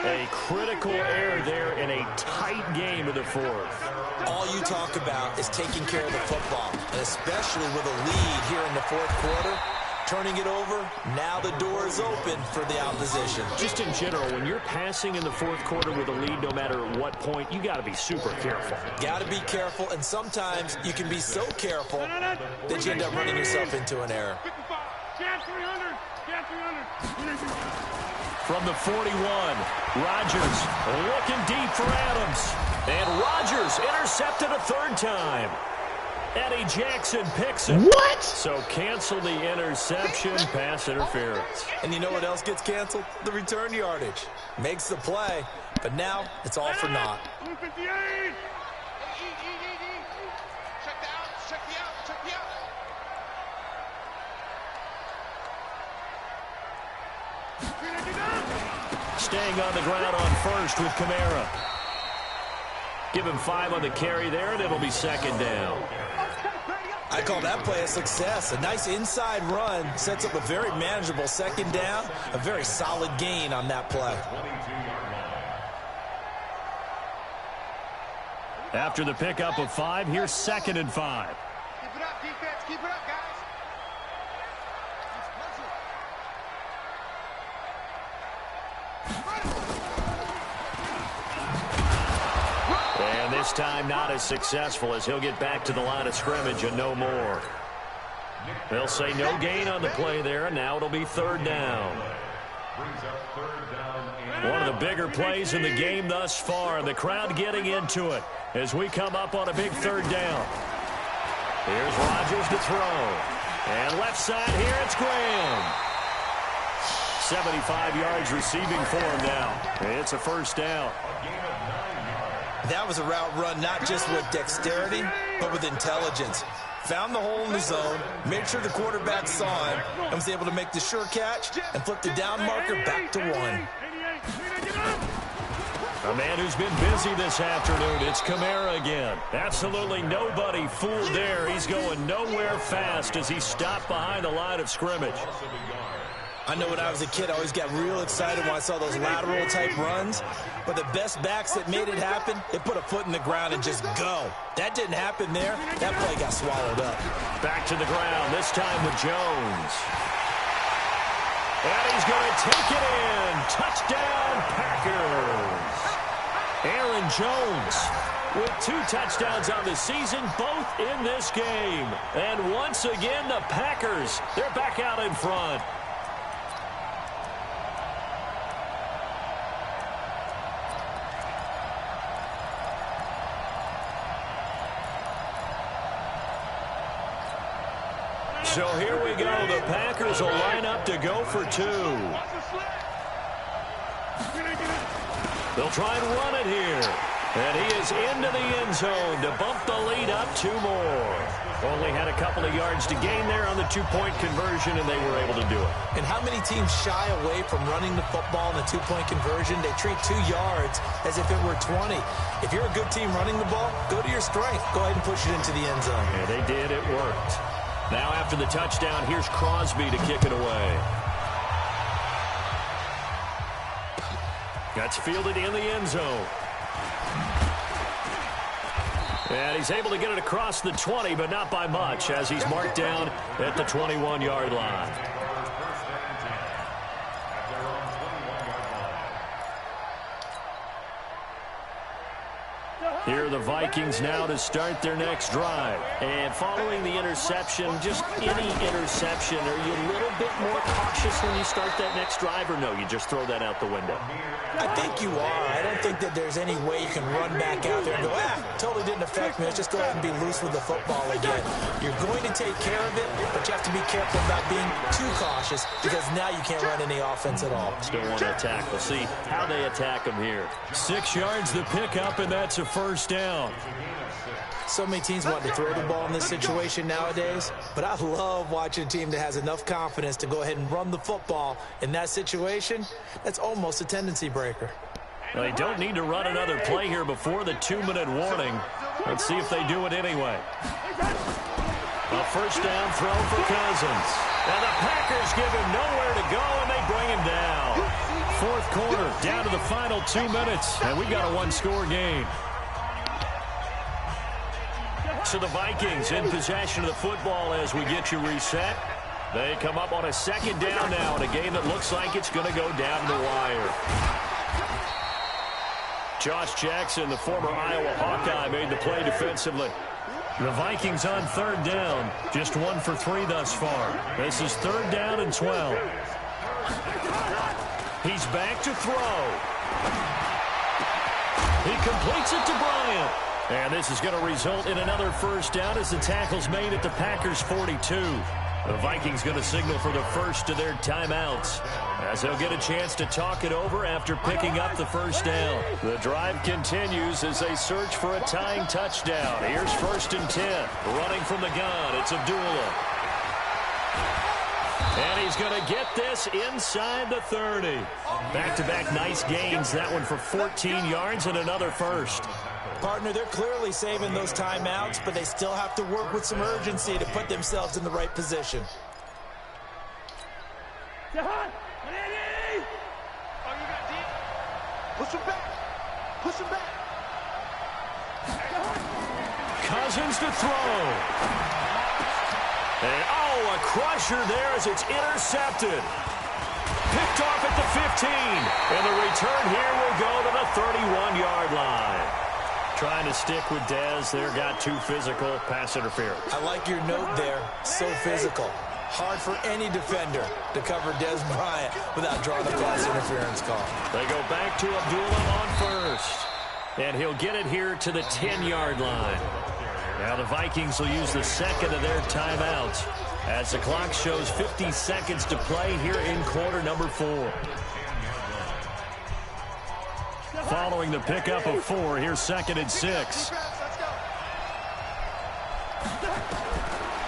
A critical error there in a tight game of the 4th. All you talk about is taking care of the football, and especially with a lead here in the 4th quarter, turning it over, now the door is open for the opposition. Just in general, when you're passing in the 4th quarter with a lead, no matter at what point, you got to be super careful. Got to be careful, and sometimes you can be so careful that you end up running yourself into an error. From the 41, Rodgers looking deep for Adams. And Rodgers intercepted a 3rd time. Eddie Jackson picks it. What? So cancel the interception, pass interference. And you know what else gets canceled? The return yardage. Makes the play, but now it's all for naught. Staying on the ground on first with Kamara. Give him 5 on the carry there, and it'll be 2nd down. I call that play a success. A nice inside run sets up a very manageable 2nd down. A very solid gain on that play. After the pickup of 5, here's 2nd and 5. Keep it up, defense. keep it up, guys. And this time not as successful as he'll get back to the line of scrimmage and no more. They'll say no gain on the play there, and now it'll be third down. One of the bigger plays in the game thus far, and the crowd getting into it as we come up on a big third down. Here's Rodgers to throw. And left side here, it's Graham. 75 yards receiving for him now. It's a first down. That was a route run not just with dexterity, but with intelligence. Found the hole in the zone, made sure the quarterback saw him, and was able to make the sure catch and flip the down marker back to 1. A man who's been busy this afternoon, it's Kamara again. Absolutely nobody fooled there. He's going nowhere fast as he stopped behind the line of scrimmage. I know when I was a kid, I always got real excited when I saw those lateral-type runs. But the best backs that made it happen, they put a foot in the ground and just go. That didn't happen there. That play got swallowed up. Back to the ground, this time with Jones. And he's going to take it in. Touchdown, Packers. Aaron Jones with 2 touchdowns on the season, both in this game. And once again, the Packers, they're back out in front. So here we go. The Packers will line up to go for 2. They'll try and run it here. And he is into the end zone to bump the lead up 2 more. Only had a couple of yards to gain there on the 2-point conversion, and they were able to do it. And how many teams shy away from running the football in the 2-point conversion? They treat 2 yards as if it were 20. If you're a good team running the ball, go to your strength. Go ahead and push it into the end zone. Yeah, they did. It worked. Now after the touchdown, here's Crosby to kick it away. That's fielded in the end zone. And he's able to get it across the 20, but not by much, as he's marked down at the 21-yard line. Here are the Vikings now to start their next drive. And following the interception, just any interception, are you a little bit more cautious when you start that next drive, or no, you just throw that out the window? I think you are. I don't think that there's any way you can run back out there and go, totally didn't affect me. Let's just go ahead and be loose with the football again. You're going to take care of it, but you have to be careful about being too cautious because now you can't run any offense at all. Still want to attack. We'll see how they attack them here. 6 yards the pickup, and that's a first down. So many teams want to throw the ball in this situation nowadays, but I love watching a team that has enough confidence to go ahead and run the football. In that situation, that's almost a tendency breaker. Well, they don't need to run another play here before the 2-minute warning. Let's see if they do it anyway. A first down throw for Cousins. And the Packers give him nowhere to go, and they bring him down. Fourth quarter, down to the final 2 minutes, and we got a 1-score game. So the Vikings in possession of the football as we get you reset. They come up on a second down now in a game that looks like it's going to go down the wire. Josh Jackson, the former Iowa Hawkeye, made the play defensively. The Vikings on third down, just 1 for 3 thus far. This is third down and 12. He's back to throw. He completes it to Bryant. And this is going to result in another first down as the tackle's made at the Packers' 42. The Vikings going to signal for the first of their timeouts as they'll get a chance to talk it over after picking up the first down. The drive continues as they search for a tying touchdown. Here's 1st and 10. Running from the gun, it's Abdullah. And he's going to get this inside the 30. Back-to-back nice gains. That one for 14 yards and another first. Partner, they're clearly saving those timeouts, but they still have to work with some urgency to put themselves in the right position. Push him back. Push him back. Cousins to throw. And, oh, a crusher there as it's intercepted. Picked off at the 15. And the return here will go to the 31-yard line. Trying to stick with Dez there, got too physical, pass interference. I like your note there, so physical. Hard for any defender to cover Dez Bryant without drawing a pass interference call. They go back to Abdullah on first. And he'll get it here to the 10-yard line. Now the Vikings will use the second of their timeouts as the clock shows 50 seconds to play here in quarter number 4. Following the pickup of 4, here's 2nd and 6.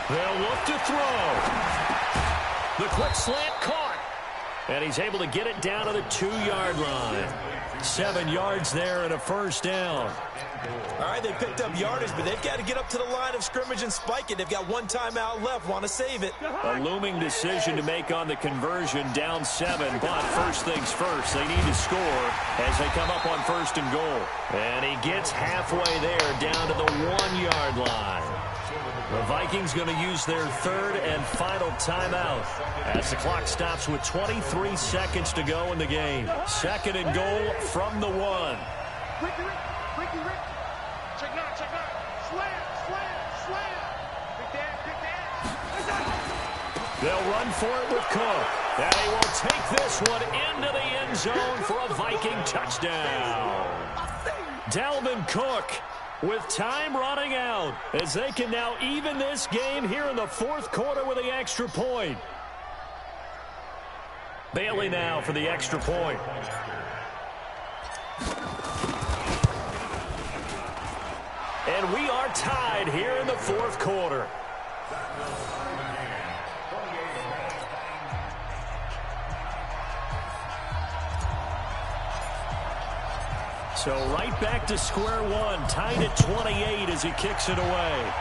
They'll look to throw. The quick slant caught. And he's able to get it down to the 2-yard line. 7 yards there and a first down. All right, they picked up yardage, but they've got to get up to the line of scrimmage and spike it. They've got one timeout left, want to save it. A looming decision to make on the conversion, down 7. But first things first, they need to score as they come up on 1st and goal. And he gets halfway there, down to the 1-yard line. The Vikings going to use their 3rd and final timeout as the clock stops with 23 seconds to go in the game. 2nd and goal from the 1. Ricky. Check now. Slam. Pick that. They'll run for it with Cook. And he will take this one into the end zone for a Viking touchdown. Dalvin Cook with time running out as they can now even this game here in the 4th quarter with the extra point. Bailey now for the extra point. And we are tied here in the 4th quarter. So right back to square one, tied at 28 as he kicks it away.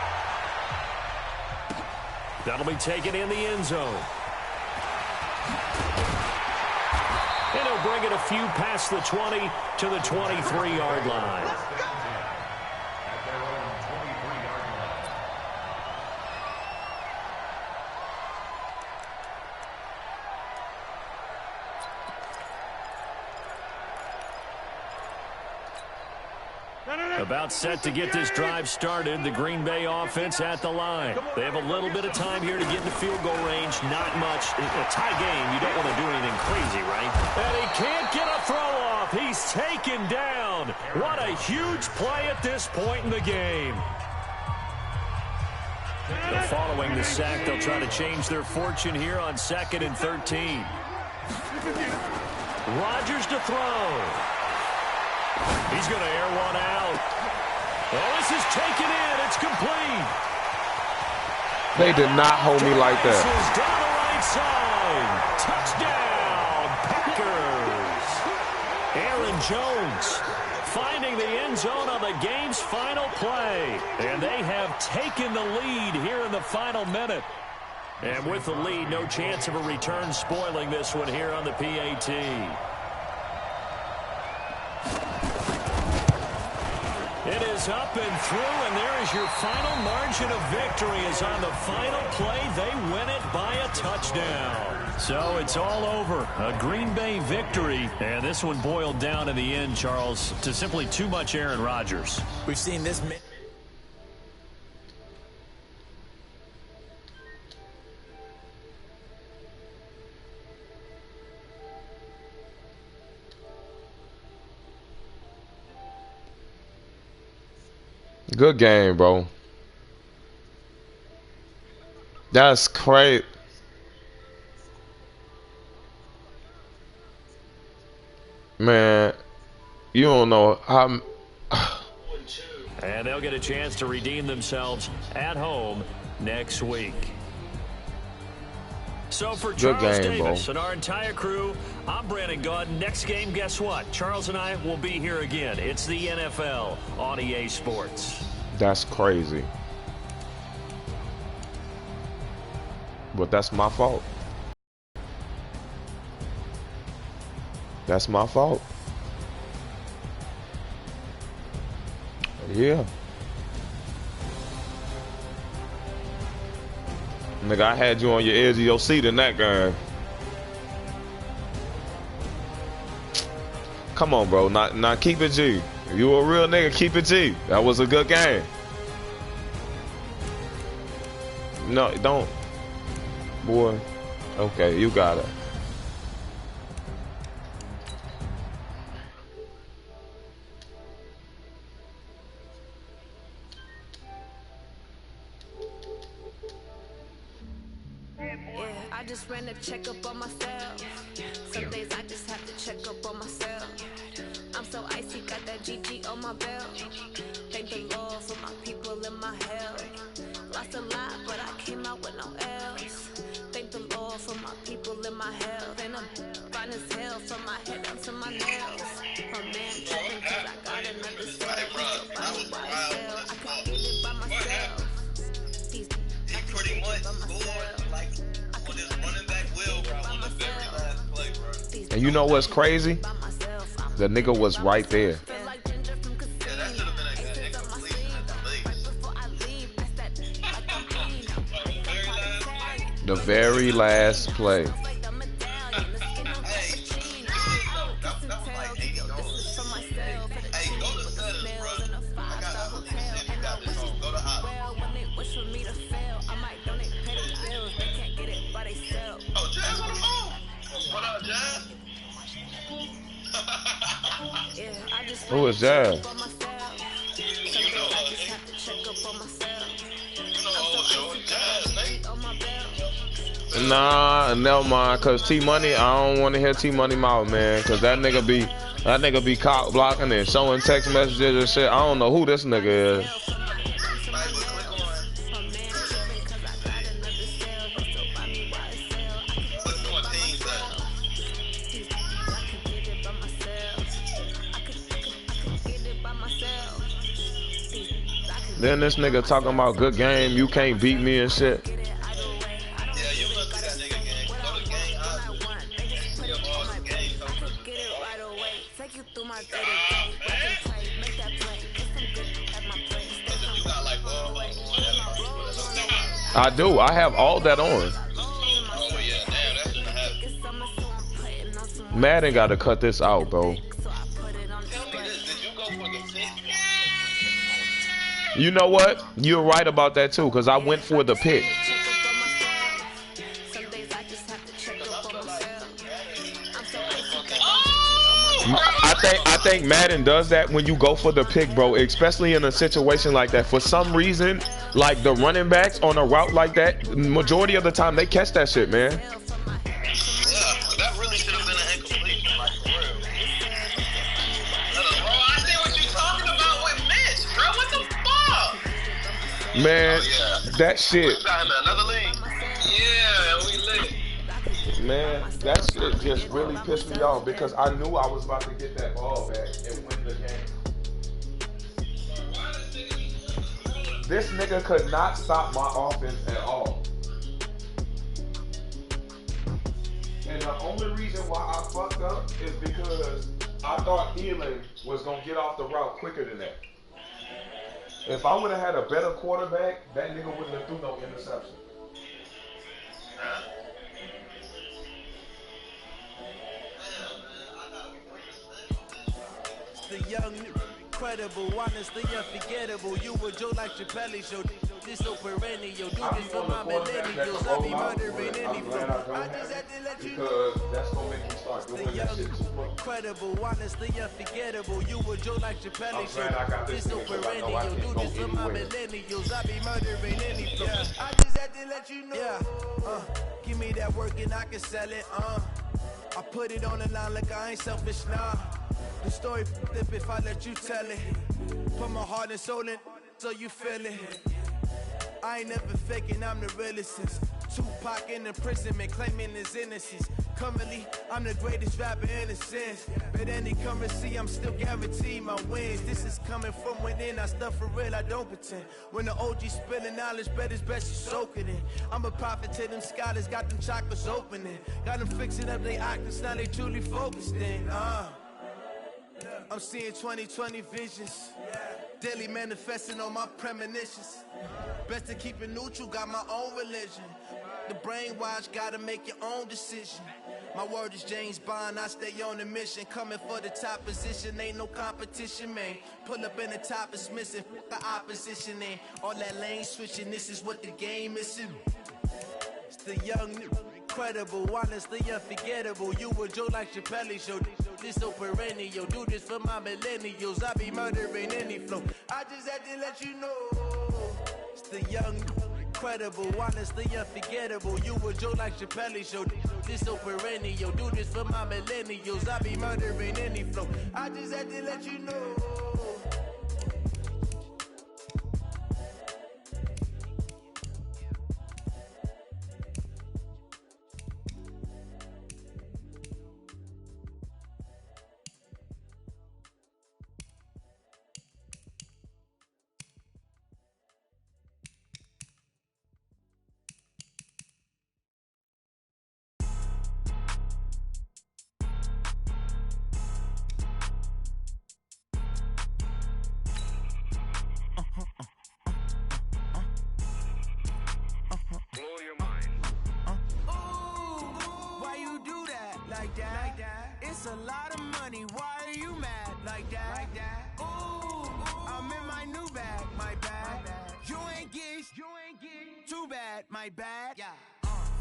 That'll be taken in the end zone. And he'll bring it a few past the 20 to the 23-yard line. About set to get this drive started. The Green Bay offense at the line. They have a little bit of time here to get into field goal range. Not much. A tie game, you don't want to do anything crazy, right? And he can't get a throw off. He's taken down. What a huge play at this point in the game. Following the sack, they'll try to change their fortune here on 2nd and 13. Rodgers to throw. He's going to air one out. Oh, this is taken in. It's complete. They did not hold me like that. This is down the right side. Touchdown, Packers. Aaron Jones finding the end zone on the game's final play. And they have taken the lead here in the final minute. And with the lead, no chance of a return spoiling this one here on the PAT. It is up and through, and there is your final margin of victory. As on the final play, they win it by a touchdown. So it's all over. A Green Bay victory. And this one boiled down in the end, Charles, to simply too much Aaron Rodgers. We've seen this. Good game, bro. That's crazy. Man, you don't know how. And they'll get a chance to redeem themselves at home next week. So for Charles Davis and our entire crew, I'm Brandon Gaudin. Next game, guess what? Charles and I will be here again. It's the NFL on EA Sports. That's crazy. But that's my fault. That's my fault. Yeah. Nigga, I had you on your edge of your seat in that game. Come on, bro. Not keep it G. If you a real nigga, keep it G. That was a good game. No, don't. Boy. Okay, you got it. I just ran a checkup on myself. Some days I just have to check up on myself. I'm so icy, got that GG on my belt. Thank the Lord for my people in my hell. Lost a lot, but I came out with no else. Thank the Lord for my people in my health. And I'm fine as hell from my head down to my nails. My man tripping cause I got another cell. I could get it by myself. He pretty much scored like on this running back wheel on the very last play, bro. And you know what's crazy? The nigga was right there. The very last play. Who is that? Nah, never mind. Cause T Money, I don't want to hear T Money mouth, man. Cause that nigga be cock blocking and showing text messages and shit. I don't know who this nigga is. Then this nigga talking about good game, you can't beat me and shit. I do. I have all that on. Madden got to cut this out, bro. You know what? You're right about that too, because I went for the pick. I think Madden does that when you go for the pick, bro, especially in a situation like that. For some reason, like the running backs on a route like that, majority of the time they catch that shit, man. Man, that shit. Man, that shit just really pissed me off because I knew I was about to get that ball back and win the game. This nigga could not stop my offense at all. And the only reason why I fucked up is because I thought Elon was going to get off the route quicker than that. If I would have had a better quarterback, that nigga wouldn't have threw no interception. The young, incredible, honestly unforgettable. You were Joe like Chappelle show. This so perennial. Do this for my millennials. I be murdering any flow. I just had to let you know. That's gonna make me start doing that shit too much. Incredible, honestly unforgettable. You were Joe like Chappelle show. This so perennial. Do this for my millennials. I be murdering any flow. I just had to let you know. Give me that work and I can sell it. I put it on the line like I ain't selfish, nah. The story flip if I let you tell it. Put my heart and soul in so you feel it. I ain't never faking, I'm the realest since Tupac in imprisonment, claiming his innocence. Currently, I'm the greatest rapper in a sense. But any currency, I'm still guaranteed my wins. This is coming from within, I stuff for real, I don't pretend. When the OG spilling knowledge, bet it's best you soak it in. I'm a prophet to them scholars, got them chakras opening. Got them fixing up they octaves, now they truly focused in. I'm seeing 2020 visions, daily manifesting on my premonitions. Best to keep it neutral, got my own religion. The brainwash, gotta make your own decision. My word is James Bond, I stay on the mission. Coming for the top position, ain't no competition, man. Pull up in the top, it's missing, the opposition ain't. All that lane switching, this is what the game is. It's the young, incredible, honestly unforgettable. You a Joe like Chappelle show. This so perennial, do this for my millennials. I be murdering any flow. I just had to let you know. It's the young, incredible, honestly unforgettable. You a Joe like Chappelle show. This so perennial, do this for my millennials. I be murdering any flow. I just had to let you know. It's a lot of money, why are you mad like that? Ooh, I'm in my new bag, my bad. You ain't get too bad, my bad.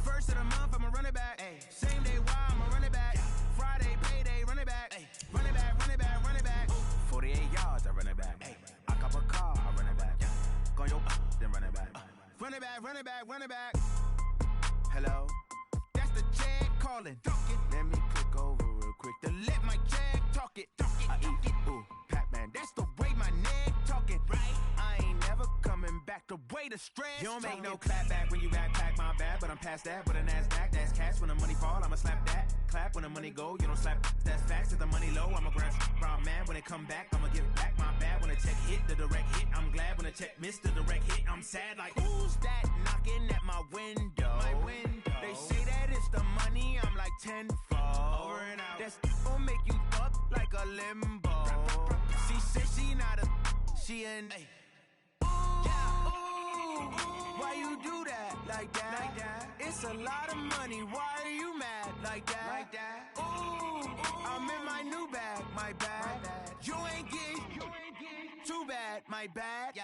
First of the month, I'ma run it back. Same day, why I'ma run it back. Friday, payday, run it back. Run it back, run it back, run it back. 48 yards, I run it back. I cop a car, I run it back. Go your then run it back. Run it back, run it back, run it back. Hello? That's the check calling. Let me click over real quick to let my check talk it. I eat it, ooh, Pac-Man. That's the way my neck talking. Right? I ain't never coming back. The way the stress. You don't make no clap back when you backpack, my bad. But I'm past that with a NASDAQ. That's cash when the money fall. I'ma slap that. Clap when the money go. You don't slap. That's facts. If the money low, I'ma grab brown man. When it come back, I'ma give back my bad. When the check hit, the direct hit. I'm glad when the check missed the direct hit. I'm sad like who's that knocking at my window? My window. They say that it's the money. I'm like tenfold. Over and out. That's gon' make you up like a limbo. She said she not a. She an. Why you do that like that? It's a lot of money. Why are you mad like that? Ooh, I'm in my new bag, my bad. You ain't get too bad, my bad.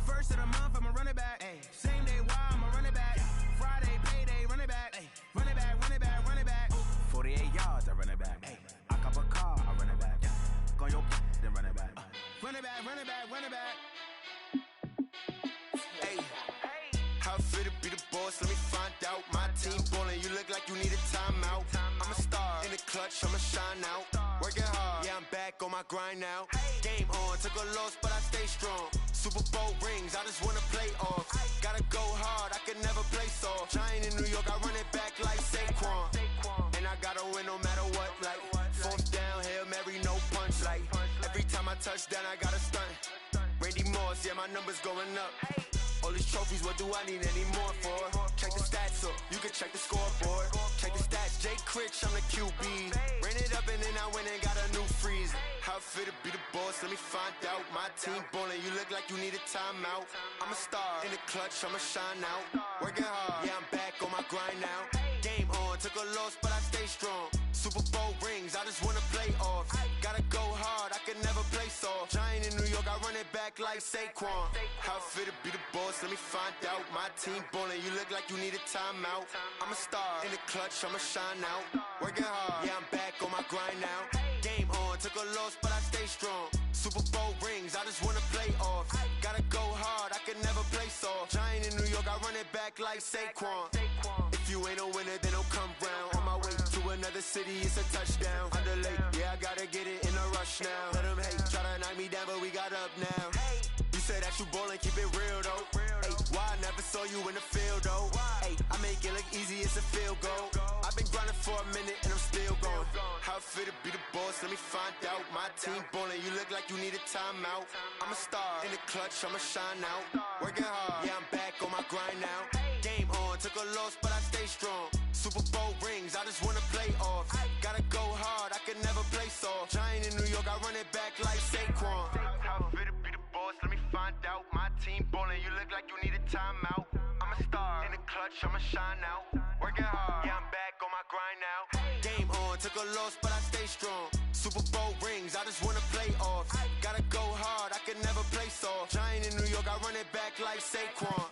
First of the month, I'ma run it back. Same day, why I'ma run it back. Friday, payday, run it back. Run it back, run it back, run it back. 48 yards, I run it back. I cop a car, I run it back. Go your then run it back. Run it back, run it back, run it back. Hey, how I feel to be the boss, let me find out. My team ballin', you look like you need a timeout. I'm a star, in the clutch, I'ma shine out. Working hard, yeah, I'm back on my grind now. Game on, took a loss, but I stay strong. Super Bowl rings, I just wanna play off. Gotta go hard, I can never play soft. Giant in New York, I run it back like Saquon. And I gotta win no matter what, like fourth down, Hail Mary, no punch. Like every time I touch down, I gotta stunt. Randy Moss, yeah, my numbers going up. All these trophies, what do I need any more for? Check the stats up, you can check the scoreboard. Check the stats, Jay Critch, I'm the QB. Ran it up and then I went and got a new freeze. How I feel to be the boss, let me find out. My team ballin', you look like you need a timeout. I'm a star, in the clutch, I'ma shine out. Working hard, yeah, I'm back on my grind now. Game on, took a loss, but I stay strong. Super Bowl rings, I just wanna play off. Gotta go hard, I can never play soft. Giant in New York, I run it back like Saquon. How I feel to be the boss, let me find out. My team ballin', you look like you need a timeout. I'm a star, in the clutch, I'ma shine out. Working hard, yeah, I'm back on my grind now. Game on, took a loss, but I stay strong. Super Bowl rings, I just wanna play off. Gotta go hard, I can never play soft. Giant in New York, I run it back like Saquon. If you ain't a winner, then don't come round. On my way to another city, it's a touchdown. Underlay, yeah, I gotta get it in a rush now. Let them hate, try to knock me down, but we got up now. You said that you ballin', keep it real though. Hey, why I never saw you in the field though? Hey, I make it look easy, it's a field goal. I've been grinding for a minute and I'm still going. How I feel to be the boss, let me find out. My team ballin', you look like you need a timeout. I'm a star, in the clutch, I'ma shine out. Working hard, yeah, I'm back on my grind now. Game on, took a loss, but I stay strong. Super Bowl rings, I just wanna play off. Gotta go hard, I can never play soft. Giant in New York, I run it back like Saquon. How I feel to be the boss, let me find out. My team ballin', you look like you need a timeout. I'm a star, in the clutch, I'ma shine out. Working hard, yeah, I'm back on my grind now. Game on, took a loss, but I stay strong. Super Bowl rings, I just wanna play off. Gotta go hard, I can never play soft. Giant in New York, I run it back like Saquon.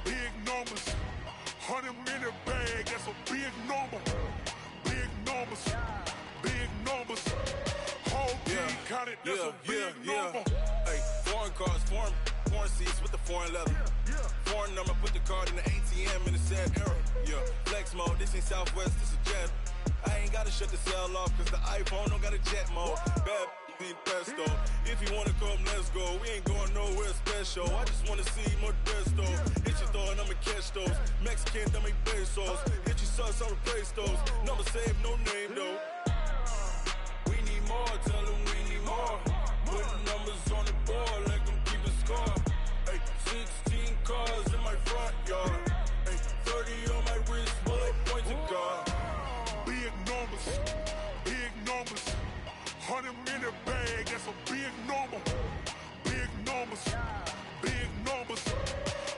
Big numbers, 100-minute bag, that's a big number. Big numbers, whole team counted, that's a big number. Hey, foreign cars, foreign seats with the foreign leather. Foreign number, put the card in the ATM in the sad era. Yeah, flex mode, this ain't Southwest, this is Jet. I ain't gotta shut the cell off, cause the iPhone don't got a jet mode. Bad need pesto. If you wanna come, let's go. We ain't going nowhere special. I just wanna see more desto. Hit your throw and I'ma catch those. Mexican, that make pesos. Hit your sauce, I'll replace those. Number save, no name though. We need more, tell them we need more. Putting numbers on the board, like them keep a score. Hey, 16 cars in my front yard. Hey, 30 on my wrist, bullet point to God. Big numbers, 100-minute bag, that's a big number. Big numbers,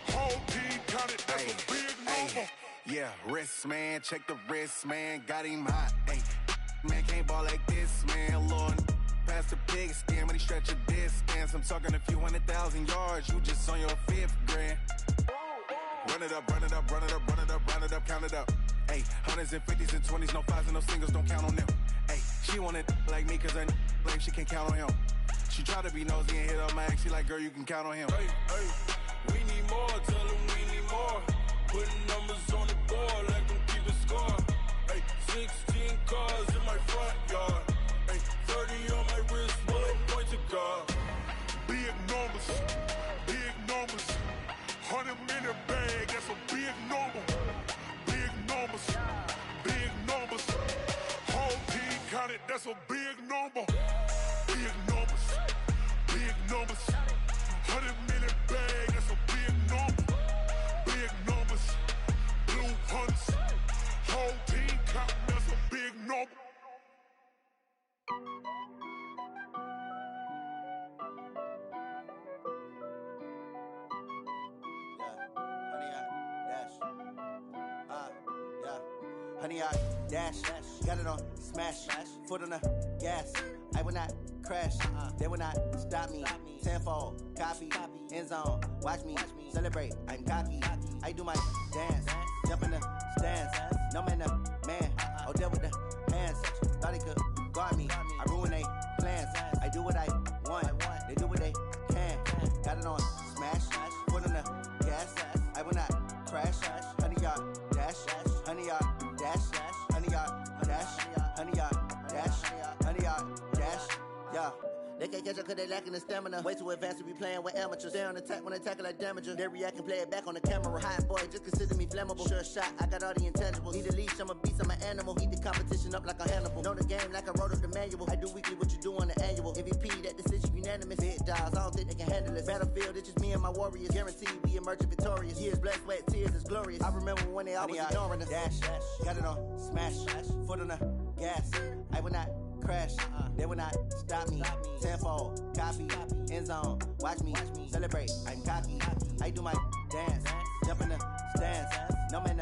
whole team counted, that's a big number. Yeah, wrist man, check the wrist man, got him hot. Ay, man can't ball like this, man. Lord, past the pig skin when he stretch a distance. I'm talking a few 100,000 yards, you just on your 5th grand. Run it up, count it up. Ay, hundreds and 50s and 20s, no 5s and no singles, don't count on them. Ay, she want it like me, cause her blame, she can't count on him. She try to be nosy and hit up my ex, she like, girl, you can count on him. Hey, we need more, tell them we need more. Putting numbers on the board, like them keep a score. Hey, 16 cars in my front yard. Hey, 30 on my wrist, bullet point to God. Big numbers, 100-minute bag, that's a big number. Big numbers, whole team counted, that's a big number. Big numbers, 100-minute bag, that's a big number. Big numbers, blue hunts, whole team counting, that's a big number. Honey, I dash, got it on smash, foot on the gas. I will not crash, they will not stop me. Tenfold, copy, end zone, watch me celebrate. I'm cocky, I do my dance, jump in the stands. No man, oh, deal with the hands. Thought he could guard me, I ruin they plans. I do what I want, they do what they can. Got it on smash, foot on the gas. I will not crash, honey, y'all dash, honey, y'all dash, honey, y'all dash, honey, y'all dash, honey, y'all dash, yeah. They can't catch up cause they lacking the stamina. Way too advanced to be playing with amateurs. They on attack when they tackle like damager. They react and play it back on the camera. Hot boy, just consider me flammable. Sure shot, I got all the intangibles. Need a leash, I'm a beast, I'm an animal. Heat the competition up like a Hannibal. Know the game like I wrote up the manual. I do weekly what you do on the annual. MVP, that decision unanimous. Big dogs, I don't think they can handle it. Battlefield, it's just me and my warriors. Guaranteed we emerging victorious. Years, blood, sweat, tears, it's glorious. I remember when they always ignoring us. Dash, got it on smash, foot on the gas. I will not crash, they will not stop me. Tenfold, copy, end zone, watch me celebrate. I'm cocky, I do my dance, jump in the stands. No man,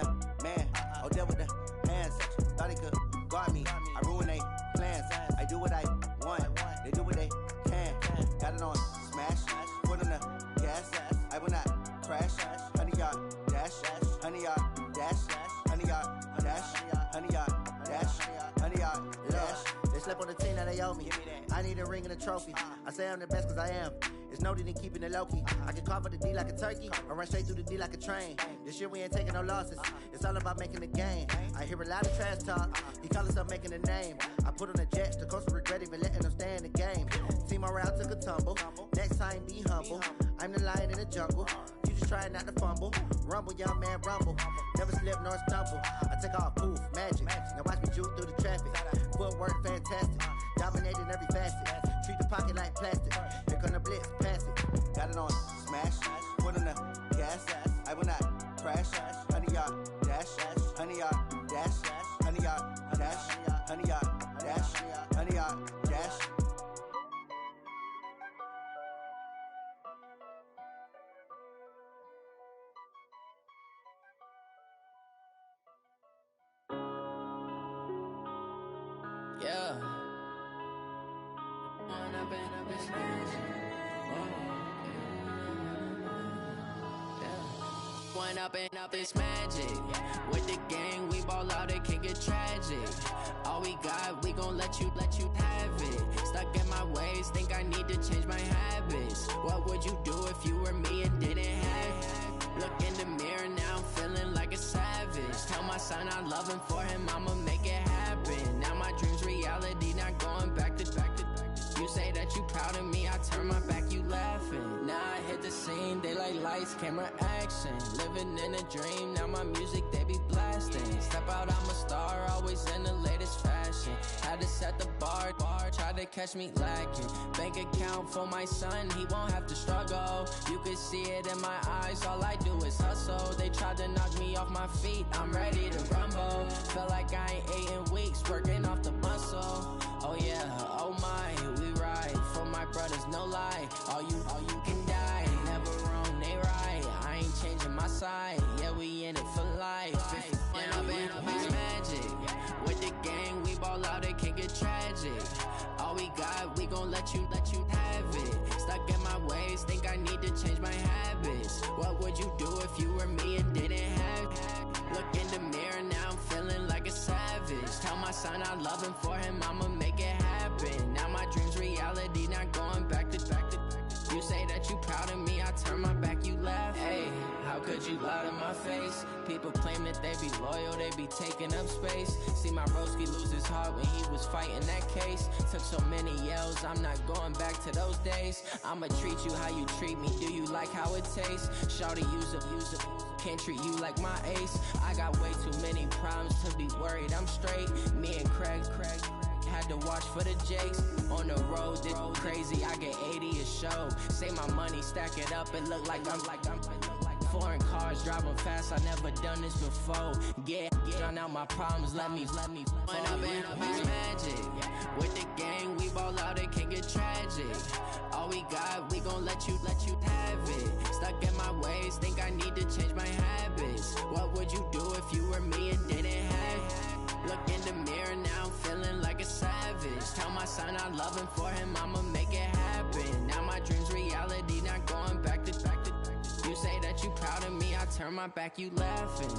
oh, deal with the hands. Thought he could guard me, I ruin they plans. I do what I want, they do what they can. Got it on smash, foot on the gas. I will not crash, honey, y'all dash, honey, y'all dash, honey, y'all dash, honey, y'all dash, honey, y'all dash. They slept on the team that they owe me. I need a ring and a trophy. I say I'm the best cause I am. It's noted in keeping it low-key. I can carve up the D like a turkey, or run straight through the D like a train. This year we ain't taking no losses. It's all about making the game. I hear a lot of trash talk. He call himself making a name. I put on the Jets, the coach will regret even letting them stay in the game. Team morale took a tumble. Next time be humble. I'm the lion in the jungle. You just try not to fumble. Rumble, young man, rumble. Never slip nor stumble. I take off, poof, magic. Now watch me juke through the traffic. Footwork fantastic. Dominating every facet. Treat the pocket like plastic. Here come the blitz, pass it. Got it on smash. Put on the gas. I will not crash. 100-yard dash. 100-yard dash. 100-yard dash. 100-yard dash. 100-yard dash. Yeah. One up and up is magic. With the gang, we ball out, it can get tragic. All we got, we gon' let you have it. Stuck in my ways, think I need to change my habits. What would you do if you were me and didn't have it? Look in the mirror now, I'm feeling like a savage. Tell my son I love him, for him I'ma make it happen. Now my dream's reality, not going back to. You say that you proud of me, I turn my back, you laughing. Now I hit the scene, they like lights, camera, action. Living in a dream, now my music, they be blasting. Step out, I'm a star, always in the latest fashion. Had to set the bar, try to catch me lacking. Bank account for my son, he won't have to struggle. You can see it in my eyes, all I do is hustle. They tried to knock me off my feet, I'm ready to rumble. Feel like I ain't ate in weeks, working off the muscle. Oh yeah, oh my, we ride for my brothers, no lie. All you can die, never wrong, they right. I ain't changing my side, yeah, we in it for life. And I've been magic. With the gang, we ball out, it can get tragic. All we got, we gon' let you have it. Stuck in my ways, think I need to change my habits. What would you do if you were me and didn't have it? Look in the mirror, now I'm feeling like a savage. Tell my son I love him, for him I'ma make it happen. Now my dream's reality, not going back to. You say that you proud of me, I turn my back, you laugh. Hey, how could you lie to my face? People claim that they be loyal, they be taking up space. See my broski lose his heart when he was fighting that case. Took so many yells, I'm not going back to those days. I'ma treat you how you treat me, do you like how it tastes? Shawty, use it, can't treat you like my ace. I got way too many problems to be worried, I'm straight. Me and Craig had to watch for the Jakes. On the road, this crazy, I get 80 a show. Say my money, stack it up, it look like I'm foreign cars, driving fast, I never done this before. Get drown out my problems, let me When up and magic. With the gang, we ball out, it can get tragic. All we got, we gon' let you have it. Stuck in my ways, think I need to change my habits. What would you do if you were me and didn't have it? Look in the mirror, now I'm feeling like a savage. Tell my son I love him, for him I'ma make it happen. Now my dream's reality, not going back to. You say that you proud of me, I turn my back, you laughing.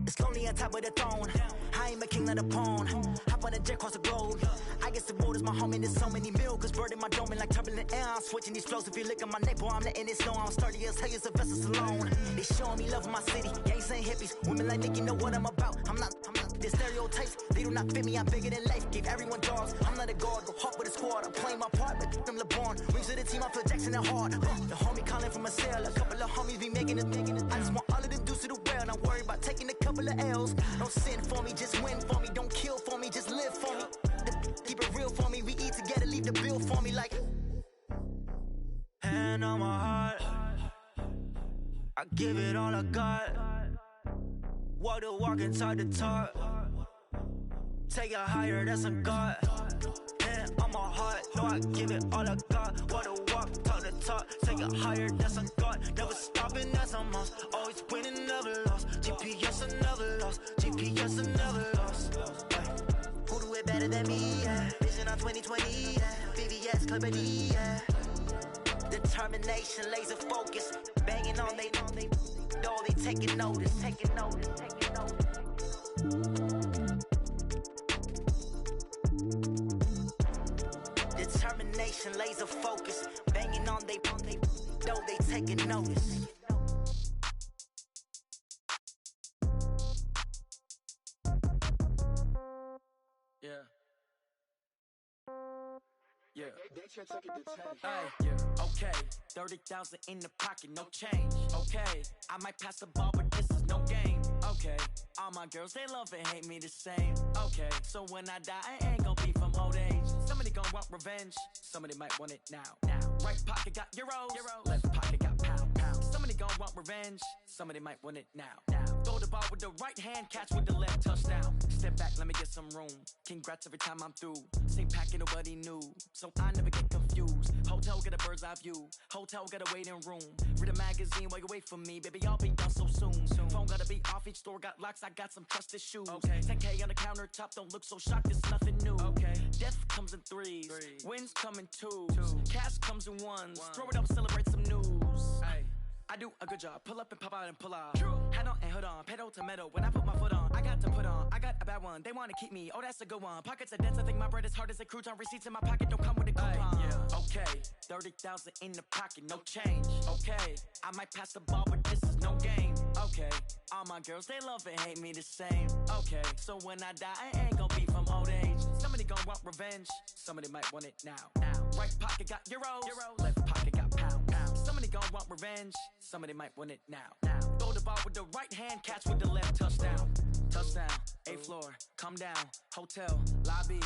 It's lonely on top of the throne. I ain't a king, not a pawn. Hop on a jet across the globe. I guess the world is my home and there's so many milkers burning my dome like turbulent air. I'm switching these flows. If you look at my neck, boy, I'm letting it snow. I'm sturdy as hell, as a vessel alone. They showing me love in my city. Gangs ain't hippies. Women like Nicky know what I'm about. I'm not the stereotypes. They do not fit me. I'm bigger than life. Gave everyone dogs. I'm not a guard. Go hard with a squad. I'm playing my part, but them LeBron. Rings to the team. I feel Jackson and hard. The homie calling from a cell. A couple of homies be making it. I just want all of them dudes to the well. Not worry about taking a couple of L's. Don't sin for me, just win for me. Don't kill for me, just live for me. Keep it real for me. We eat together, leave the bill for me like. Hand on my heart, I give it all I got. Walk the walk and talk the talk. Take it higher, that's a God. Hand on my heart. Know I give it all I got. Wanna walk, talk the talk, take it higher, that's a god. Never stopping, that's a must. Always winning, never lost. GPS, I never lost. GPS, I never lost. Who do it better than me? Yeah. Vision on 2020. Yeah. VVS, Clipper D. Yeah. Determination, laser focus, banging on they, know they taking notice. Determination, laser focus, banging on they, know they taking notice. Yeah. Yeah. Hey, yeah. Okay, 30,000 in the pocket, no change. Okay, I might pass the ball, but this is no game. Okay, all my girls, they love and hate me the same. Okay, so when I die, I ain't gonna be from old age. Somebody gon' want revenge, somebody might want it now. Right pocket got euros, left pocket got pound. Somebody gon' want revenge, somebody might want it now. Throw the ball with the right hand, catch with the left, touchdown. Step back, let me get some room. Congrats every time I'm through. Same packet, nobody knew, so I never get confused. Hotel get a bird's eye view. Hotel got a waiting room. Read a magazine while you wait for me, baby. I'll be done so soon. Phone gotta be off. Each store got locks. I got some trusted shoes. Okay. 10K on the countertop. Don't look so shocked. It's nothing new. Okay. Death comes in threes. Wins come in twos. Cash comes in ones. Throw it up, celebrate some news. Hey. I do a good job. Pull up and pop out and pull out. Head on and hood on. Pedal to metal. When I put my foot on, I got to put on. I got a bad one. They want to keep me. Oh, that's a good one. Pockets are dense. I think my bread is hard as a crouton. Receipts in my pocket don't come with a coupon. Yeah. Okay. 30,000 in the pocket. No change. Okay. I might pass the ball, but this is no game. Okay. All my girls, they love and hate me the same. Okay. So when I die, I ain't gonna be from old age. Somebody gon' want revenge. Somebody might want it now. Right pocket got euros. Left pocket got pound. Somebody gon' want revenge. Somebody might want it now. Throw the ball with the right hand, catch with the left, touchdown. Touchdown, 8th floor, come down, hotel, lobby.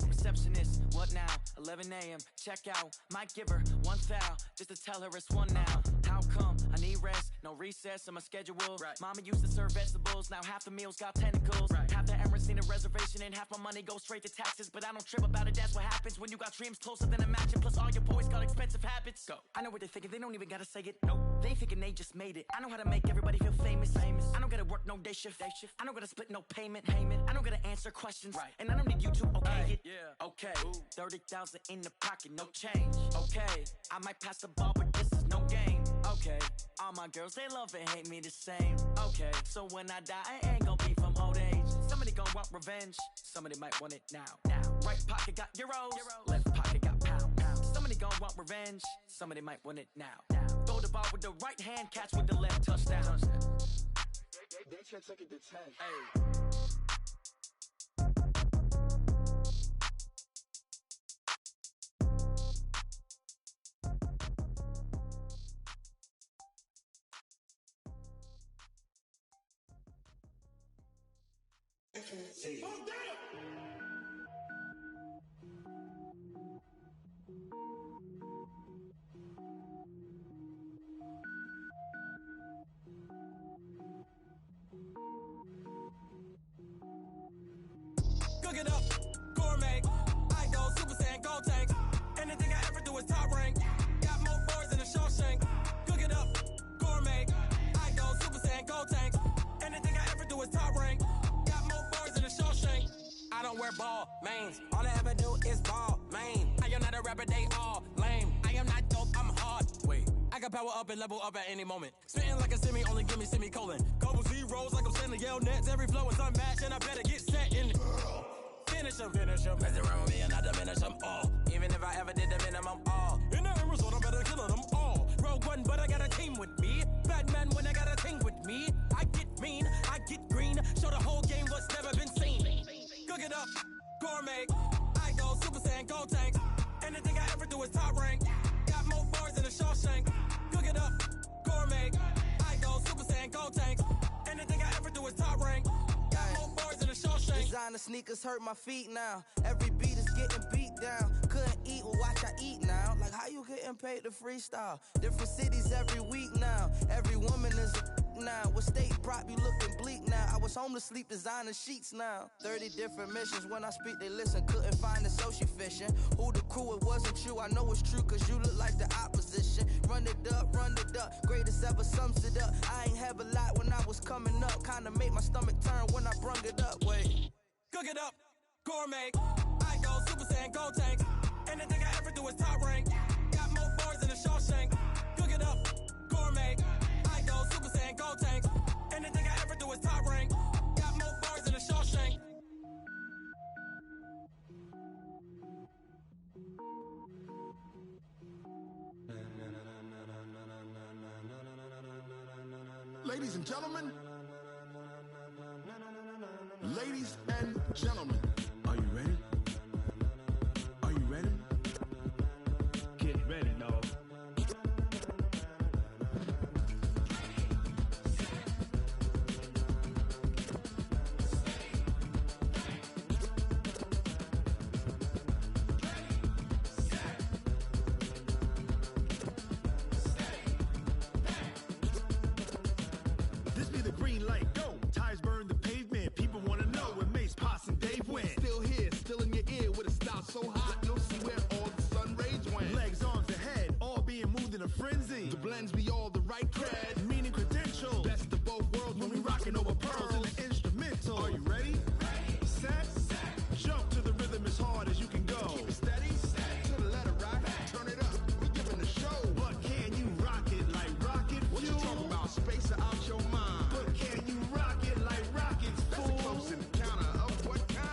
Receptionist, what now? 11 a.m., check out. Might give her one foul, just to tell her it's one now. How come? I need rest, no recess in my schedule. Right. Mama used to serve vegetables, now half the meals got tentacles. Right. Half the Emirates need a reservation and half my money goes straight to taxes. But I don't trip about it, that's what happens when you got dreams closer than a match. And plus all your boys got expensive habits. Go. I know what they're thinking, they don't even gotta say it. Nope. They ain't thinking they just made it. I know how to make everybody feel famous. I don't gotta work no day shift. I don't gotta split no payment. I don't gotta answer questions. Right. And I don't need you to okay it. Yeah. Okay, 30,000 in the pocket, no change. Okay, I might pass the ball, but this is no game. Okay, all my girls, they love and hate me the same. Okay, so when I die, I ain't gonna be from old age. Somebody gon' want revenge, somebody might want it now. Right pocket got euros, left pocket got pound. Somebody gon' want revenge, somebody might want it now. Throw the ball with the right hand, catch with the left, touchdown. They should take it to 10. Hey. Cook it up, gourmet. I go Super Saiyan, gold tanks. Anything I ever do is top rank. Got more boards than a Shawshank. Cook it up, gourmet. I go Super Saiyan, gold tanks. Anything I ever do is top rank. Got more boards than a Shawshank. I don't wear ball mains. All I ever do is ball main. I am not a rapper, they all lame. I am not dope, I'm hard. Wait, I can power up and level up at any moment. Spitting like a semi, only give me semicolon. Couple zeros like I'm sending yell nets. Every flow is unmatched and I better get set in. Finish them. Mess around with me and I diminish them all. Even if I ever did the minimum all. In the result, I better kill them all. Rogue One, but I got a team with me. Batman when I got a team with me. I get mean, I get green. Show the whole game what's never been seen. Cook it up, gourmet. I go Super Saiyan, gold tanks. Anything I ever do is top rank. Got more bars than a Shawshank. Cook it up, gourmet. I go Super Saiyan, gold tanks. Anything I ever do is top rank. Got more bars than a Shawshank. Designer sneakers hurt my feet now. Every beat is getting beat down. Couldn't eat, well watch I eat now. Like how you getting paid to freestyle? Different cities every week now. Every woman is a now. What state prop you looking bleak now? I was house, home to sleep, designer sheets now. 30 different missions, when I speak they listen. Couldn't find the social fishing. Who the crew, it wasn't you, I know it's true, cause you look like the opposition. Run it up, greatest ever sums it up. I ain't have a lot when I was coming up, kinda made my stomach turn when I brung it up. Wait, cook it up, gourmet. I go Super Saiyan, gold tanks. Anything I ever do is top rank. Got more bars than a Shawshank. Cook it up, gourmet. I go Super Saiyan, gold tanks. Anything I ever do is top rank. Got more bars than a Shawshank. Ladies and gentlemen, ladies and gentlemen, are you ready? Are you ready? Get ready, dog. This be the green light, go. Tires burn the pavement. People wanna know where Mace, Potts, and Dave went. Still here, still in your ear with a style so hot, you'll see where all the sun rays went. Legs, arms, ahead, all being moved in a frenzy. The blends be all the right cred, meaning credentials. best of both worlds When we rockin' over pearls in the instrumental. Are you ready? Set, jump to the rhythm as hard as you can go. Keep it steady, to the letter right, turn it up, we giving the show. But can you rock it like rocket fuel? What you talking about, space out your mind? But can you rock it like rockets, That's fool? a close encounter of what kind?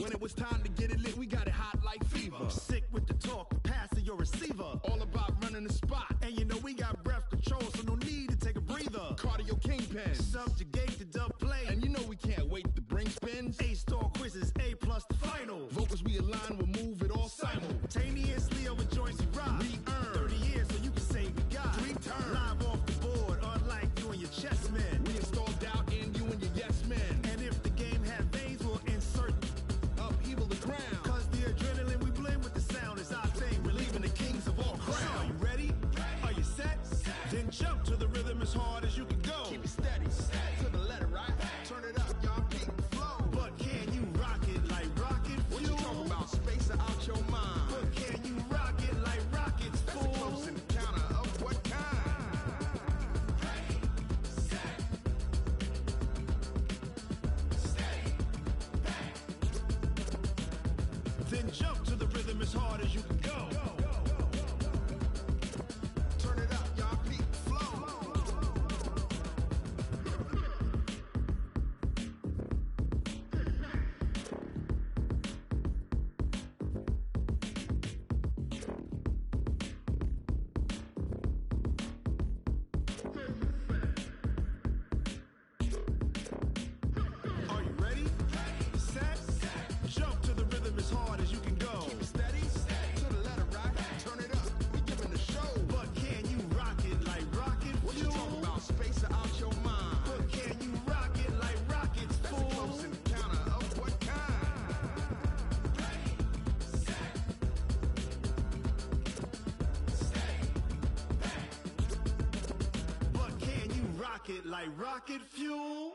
When it was time to get it lit, we got it hot like fever. Sick with the talk, pass to your receiver. All about running the spot. And you know we got breath control, so no need to take a breather. Cardio kingpin. Subjugate the dub play. And you know we can't wait to bring spins. A-star quizzes, A+ the final. Vocals we align, we'll move it all Simultaneously over joints we rock. We earn 30 years so you can say we got 3 turns. Live off the board, unlike you and your chess men. We install doubt in you and your yes men. And if the game had veins, we'll insert upheaval the ground. Cause the adrenaline we blend with the sound is our thing. Relieving the kings of all crowns. So are you ready? Are you set? Then jump to the rhythm as hard as you can go. Keep it steady, to the letter right. Turn it up, y'all peak flow. But can you rock it like rocket fuel? What you talking about? Space out your mind. But can you rock it like rockets, That's fool? a close encounter of what kind? Then jump to the rhythm as hard as you can go. Turn it up, y'all peak flow. Are you ready? Set, jump to the rhythm as hard as you can go. Keep it steady, to the letter right. Turn it up, we giving the show. But can you rock it like rocket What you fuel? talking about? Space out your mind. But can you rock it like rockets, That's a fool? close encounter of what kind? But can you rock it like rocket fuel?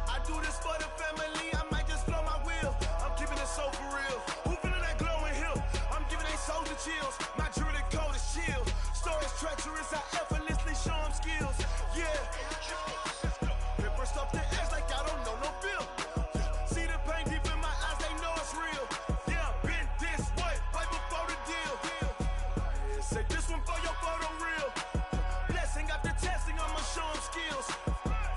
I do this for the family, I might just blow my wheel. I'm keeping it so for real. Who feeling that glowing hill? I'm giving they soldier chills. My jewelry cold as shield. Stories treacherous, I effortlessly show them skills. Yeah. Paper stuff the edge like I don't know no bill. See the pain deep in my eyes, they know it's real. Yeah, been this way, way before the deal. Say this one for your photo reel. Blessing after testing, I'ma show them skills.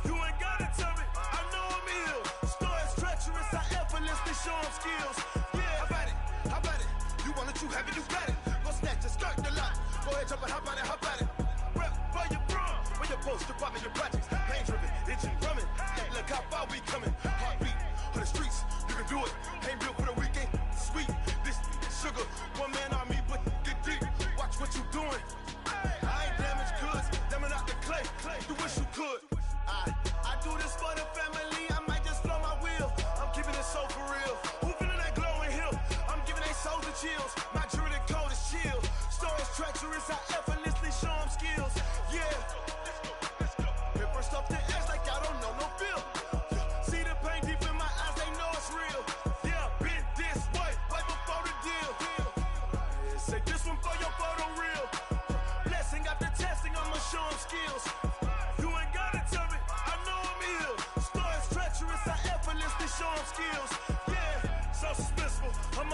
You ain't gotta tell me, I know I'm ill. Stories treacherous, I effortlessly show them skills. Yeah, how about it? How about it? You want it, you have it, you got it. Go snatch it, skirt the lot. Go ahead, jump it, how about it? How about it? Rep for your bro, for your post, your poppin', your projects. Pain driven, itching, drumming. Look how far we coming. Heartbeat on the streets, you can do it. Ain't built for the weekend. Sweet, this sugar, one man army, but get deep. Watch what you doing. I ain't damaged goods, them are not the clay. You wish you could. I do this for the family, I might just blow my wheel. I'm keeping it so for real. Who feeling that glowing hill? I'm giving they soldier chills. My jewelry cold as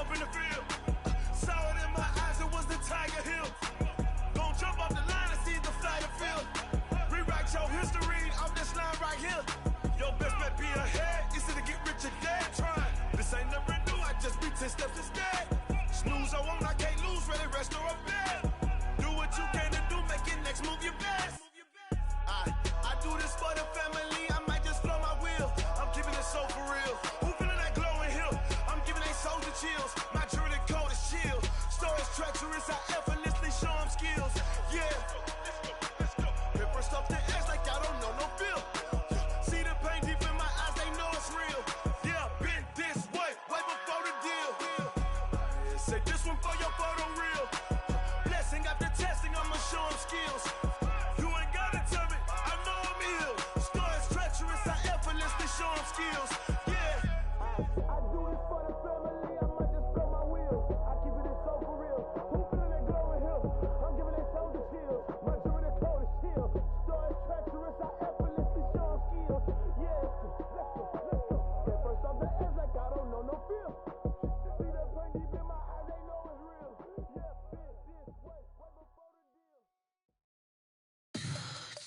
up in the field. Saw it in my eyes, it was the Tiger Hill. Gon' jump off the line and see the flight of field. Rewrite your history off this line right here. Your best bet be ahead, easy to get rich or dead trying. This ain't never new, I just be 10 steps instead. Snooze or won't, I can't lose, ready, rest or a bed. Do what you can to do, make your next move your best. I do this for the family, I might just flow my wheel. I'm keeping it so for real. Who feeling that glowing hill? I'm giving they soldier chills. My jewelry code is chill. Stories treacherous, I effortlessly show them skills. Yeah. Paper stuff the edge like I don't know no feel. See the pain deep in my eyes, they know it's real. Yeah, been this way before the deal. Say this one for your photo reel. Blessing after testing, I'ma show them skills. You ain't gotta tell me, I know I'm ill. Stories treacherous, I effortlessly show them skills. Yeah. I do this for the family, I might just blow my wheel. I keep it so for real. Who feeling that glowing hill? I'm giving they soldier chills. My jewelry code is chill. Stories treacherous, I effortlessly show them skills. Yeah. Let's go. Get first off the edge like I don't know no feel. See that pain deep in my eyes, they know it's real. Yeah, been this way before the deal.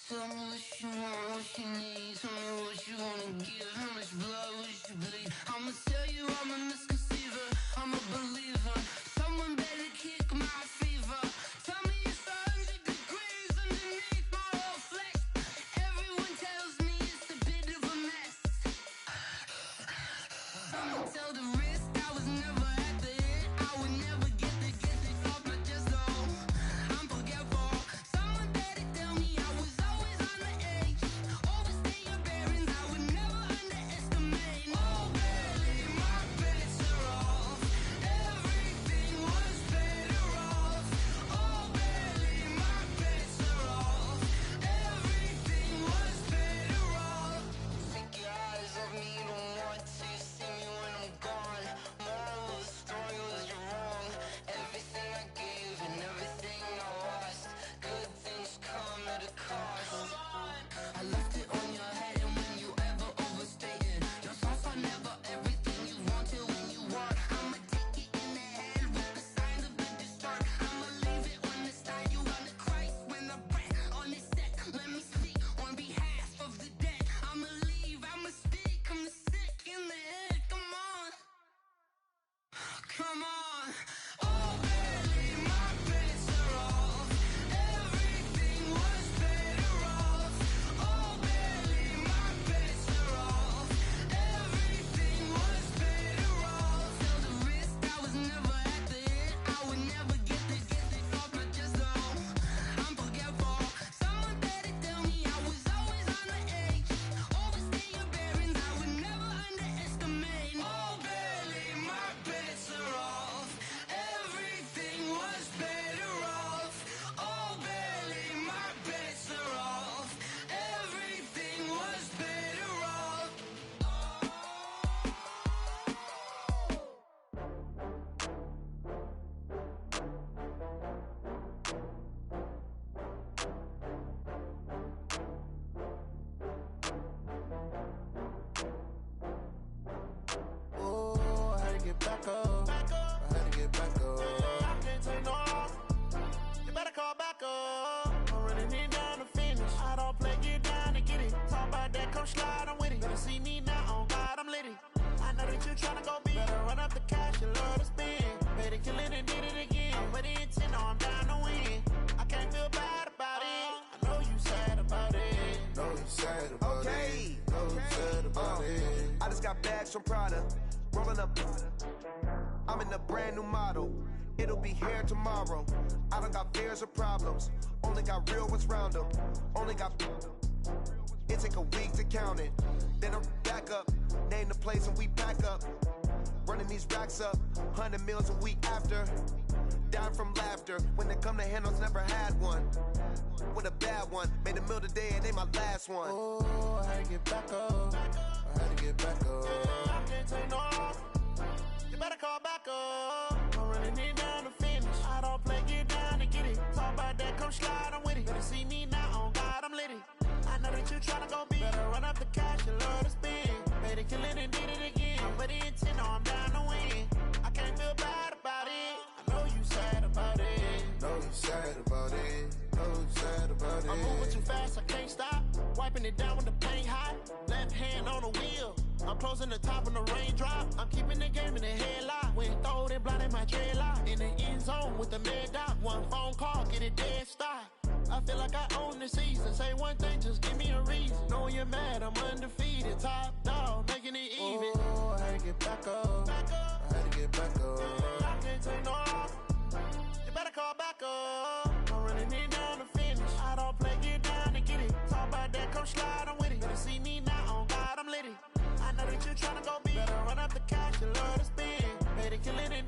Tell me what you want, what you need. Tell me what you wanna give. How much blood would you bleed? I'ma tell you I'm a misconceiver. I'm a believer. Someone better kick my fever. Tell me it's 100 degrees underneath my whole flesh. Everyone tells me it's a bit of a mess. I'ma tell the risk I was never at the end. I would never get it off my chest though. I'm forgetful. Someone better tell me I was always on the edge. Overstay your bearings, I would never underestimate. Oh baby, my bets are off. Everything was better off. Oh baby, my bets are off. Everything was better off. Take your eyes off me, you don't want to see me when I'm gone. Moral of the story was you're wrong. Everything I gave and everything I lost. Good things come at a cost. I left it on your head, and when you ever overstay it, your thoughts are never everything you wanted when you want. I'ma take it in the head with the signs of the distort. I'ma leave it on the side. You on the Christ when the breath on this set. Let me speak on behalf of the dead. I'ma leave, I'ma speak. I'm sick in the head. Come on. Come on. Oh baby, my bets are off. Everything was better off. Oh baby, my bets are off. Everything was better off. Tell the risk I was never at the end. I would never get it off my chest though. I'm forgetful. Someone better tell me I was always on the edge. Overstay your bearings, I would never underestimate. Oh baby, my bets are off. Everything was better off. Oh baby, my bets are off. Everything was better off. Oh, I had to get back up. I had to get back up. I can't take no loss. You better call back up. I'm running it down to finish. I don't play, get down to get it. Talk about that, come slide, I'm with it. Better see me now, on God, I'm litty. I know that you tryna go big. Better run up the cash, you love to spend. Better kill it and did it again. Put the intent on, I'm down to win. I can't feel bad about it. I know you sad about it. Know you sad about it. Know you sad about it. I just got bags from Prada, rolling up. I'm in a brand new model. It'll be here tomorrow. I don't got fears or problems. Only got real ones round them. Only got. It take a week to count it. Then I'm back up. Name the place and we back up. Running these racks up. 100 meals a week after. Down from laughter. When they come to handles, never had one. With a bad one. Made a meal today and they my last one. Oh, I had to get back up. I had to get back up. I can't take no loss. You better call back up. I'm running it down to finish. I don't play, get down to get it. Talk about that, come slide, I'm with it. Better see me now, on God, I'm litty. I know that you tryna go big. Better run up the cash, you love to spend. Better kill it and did it again. But the intent, no, I'm down to win. I can't feel bad Bringing it down when the paint hot. Left hand on the wheel. I'm closing the top on the raindrop. I'm keeping the game in the headlock. When throwed and blinded my dreadlock. In the end zone with the mad dot. One phone call, get it dead stop. I feel like I own the season. Say one thing, just give me a reason. Knowing you're mad, I'm undefeated. Top dog, making it even. Oh, I had to get back up. I had to get back up. I can't take no loss. You better call back up. I'm running it down to finish. I don't play, get down to get it. Talk about that, come slide, I'm with it. Better see me now, on God, I'm litty. I know that you're trying to go big. Better run up the cash, you love to spend. Better kill it and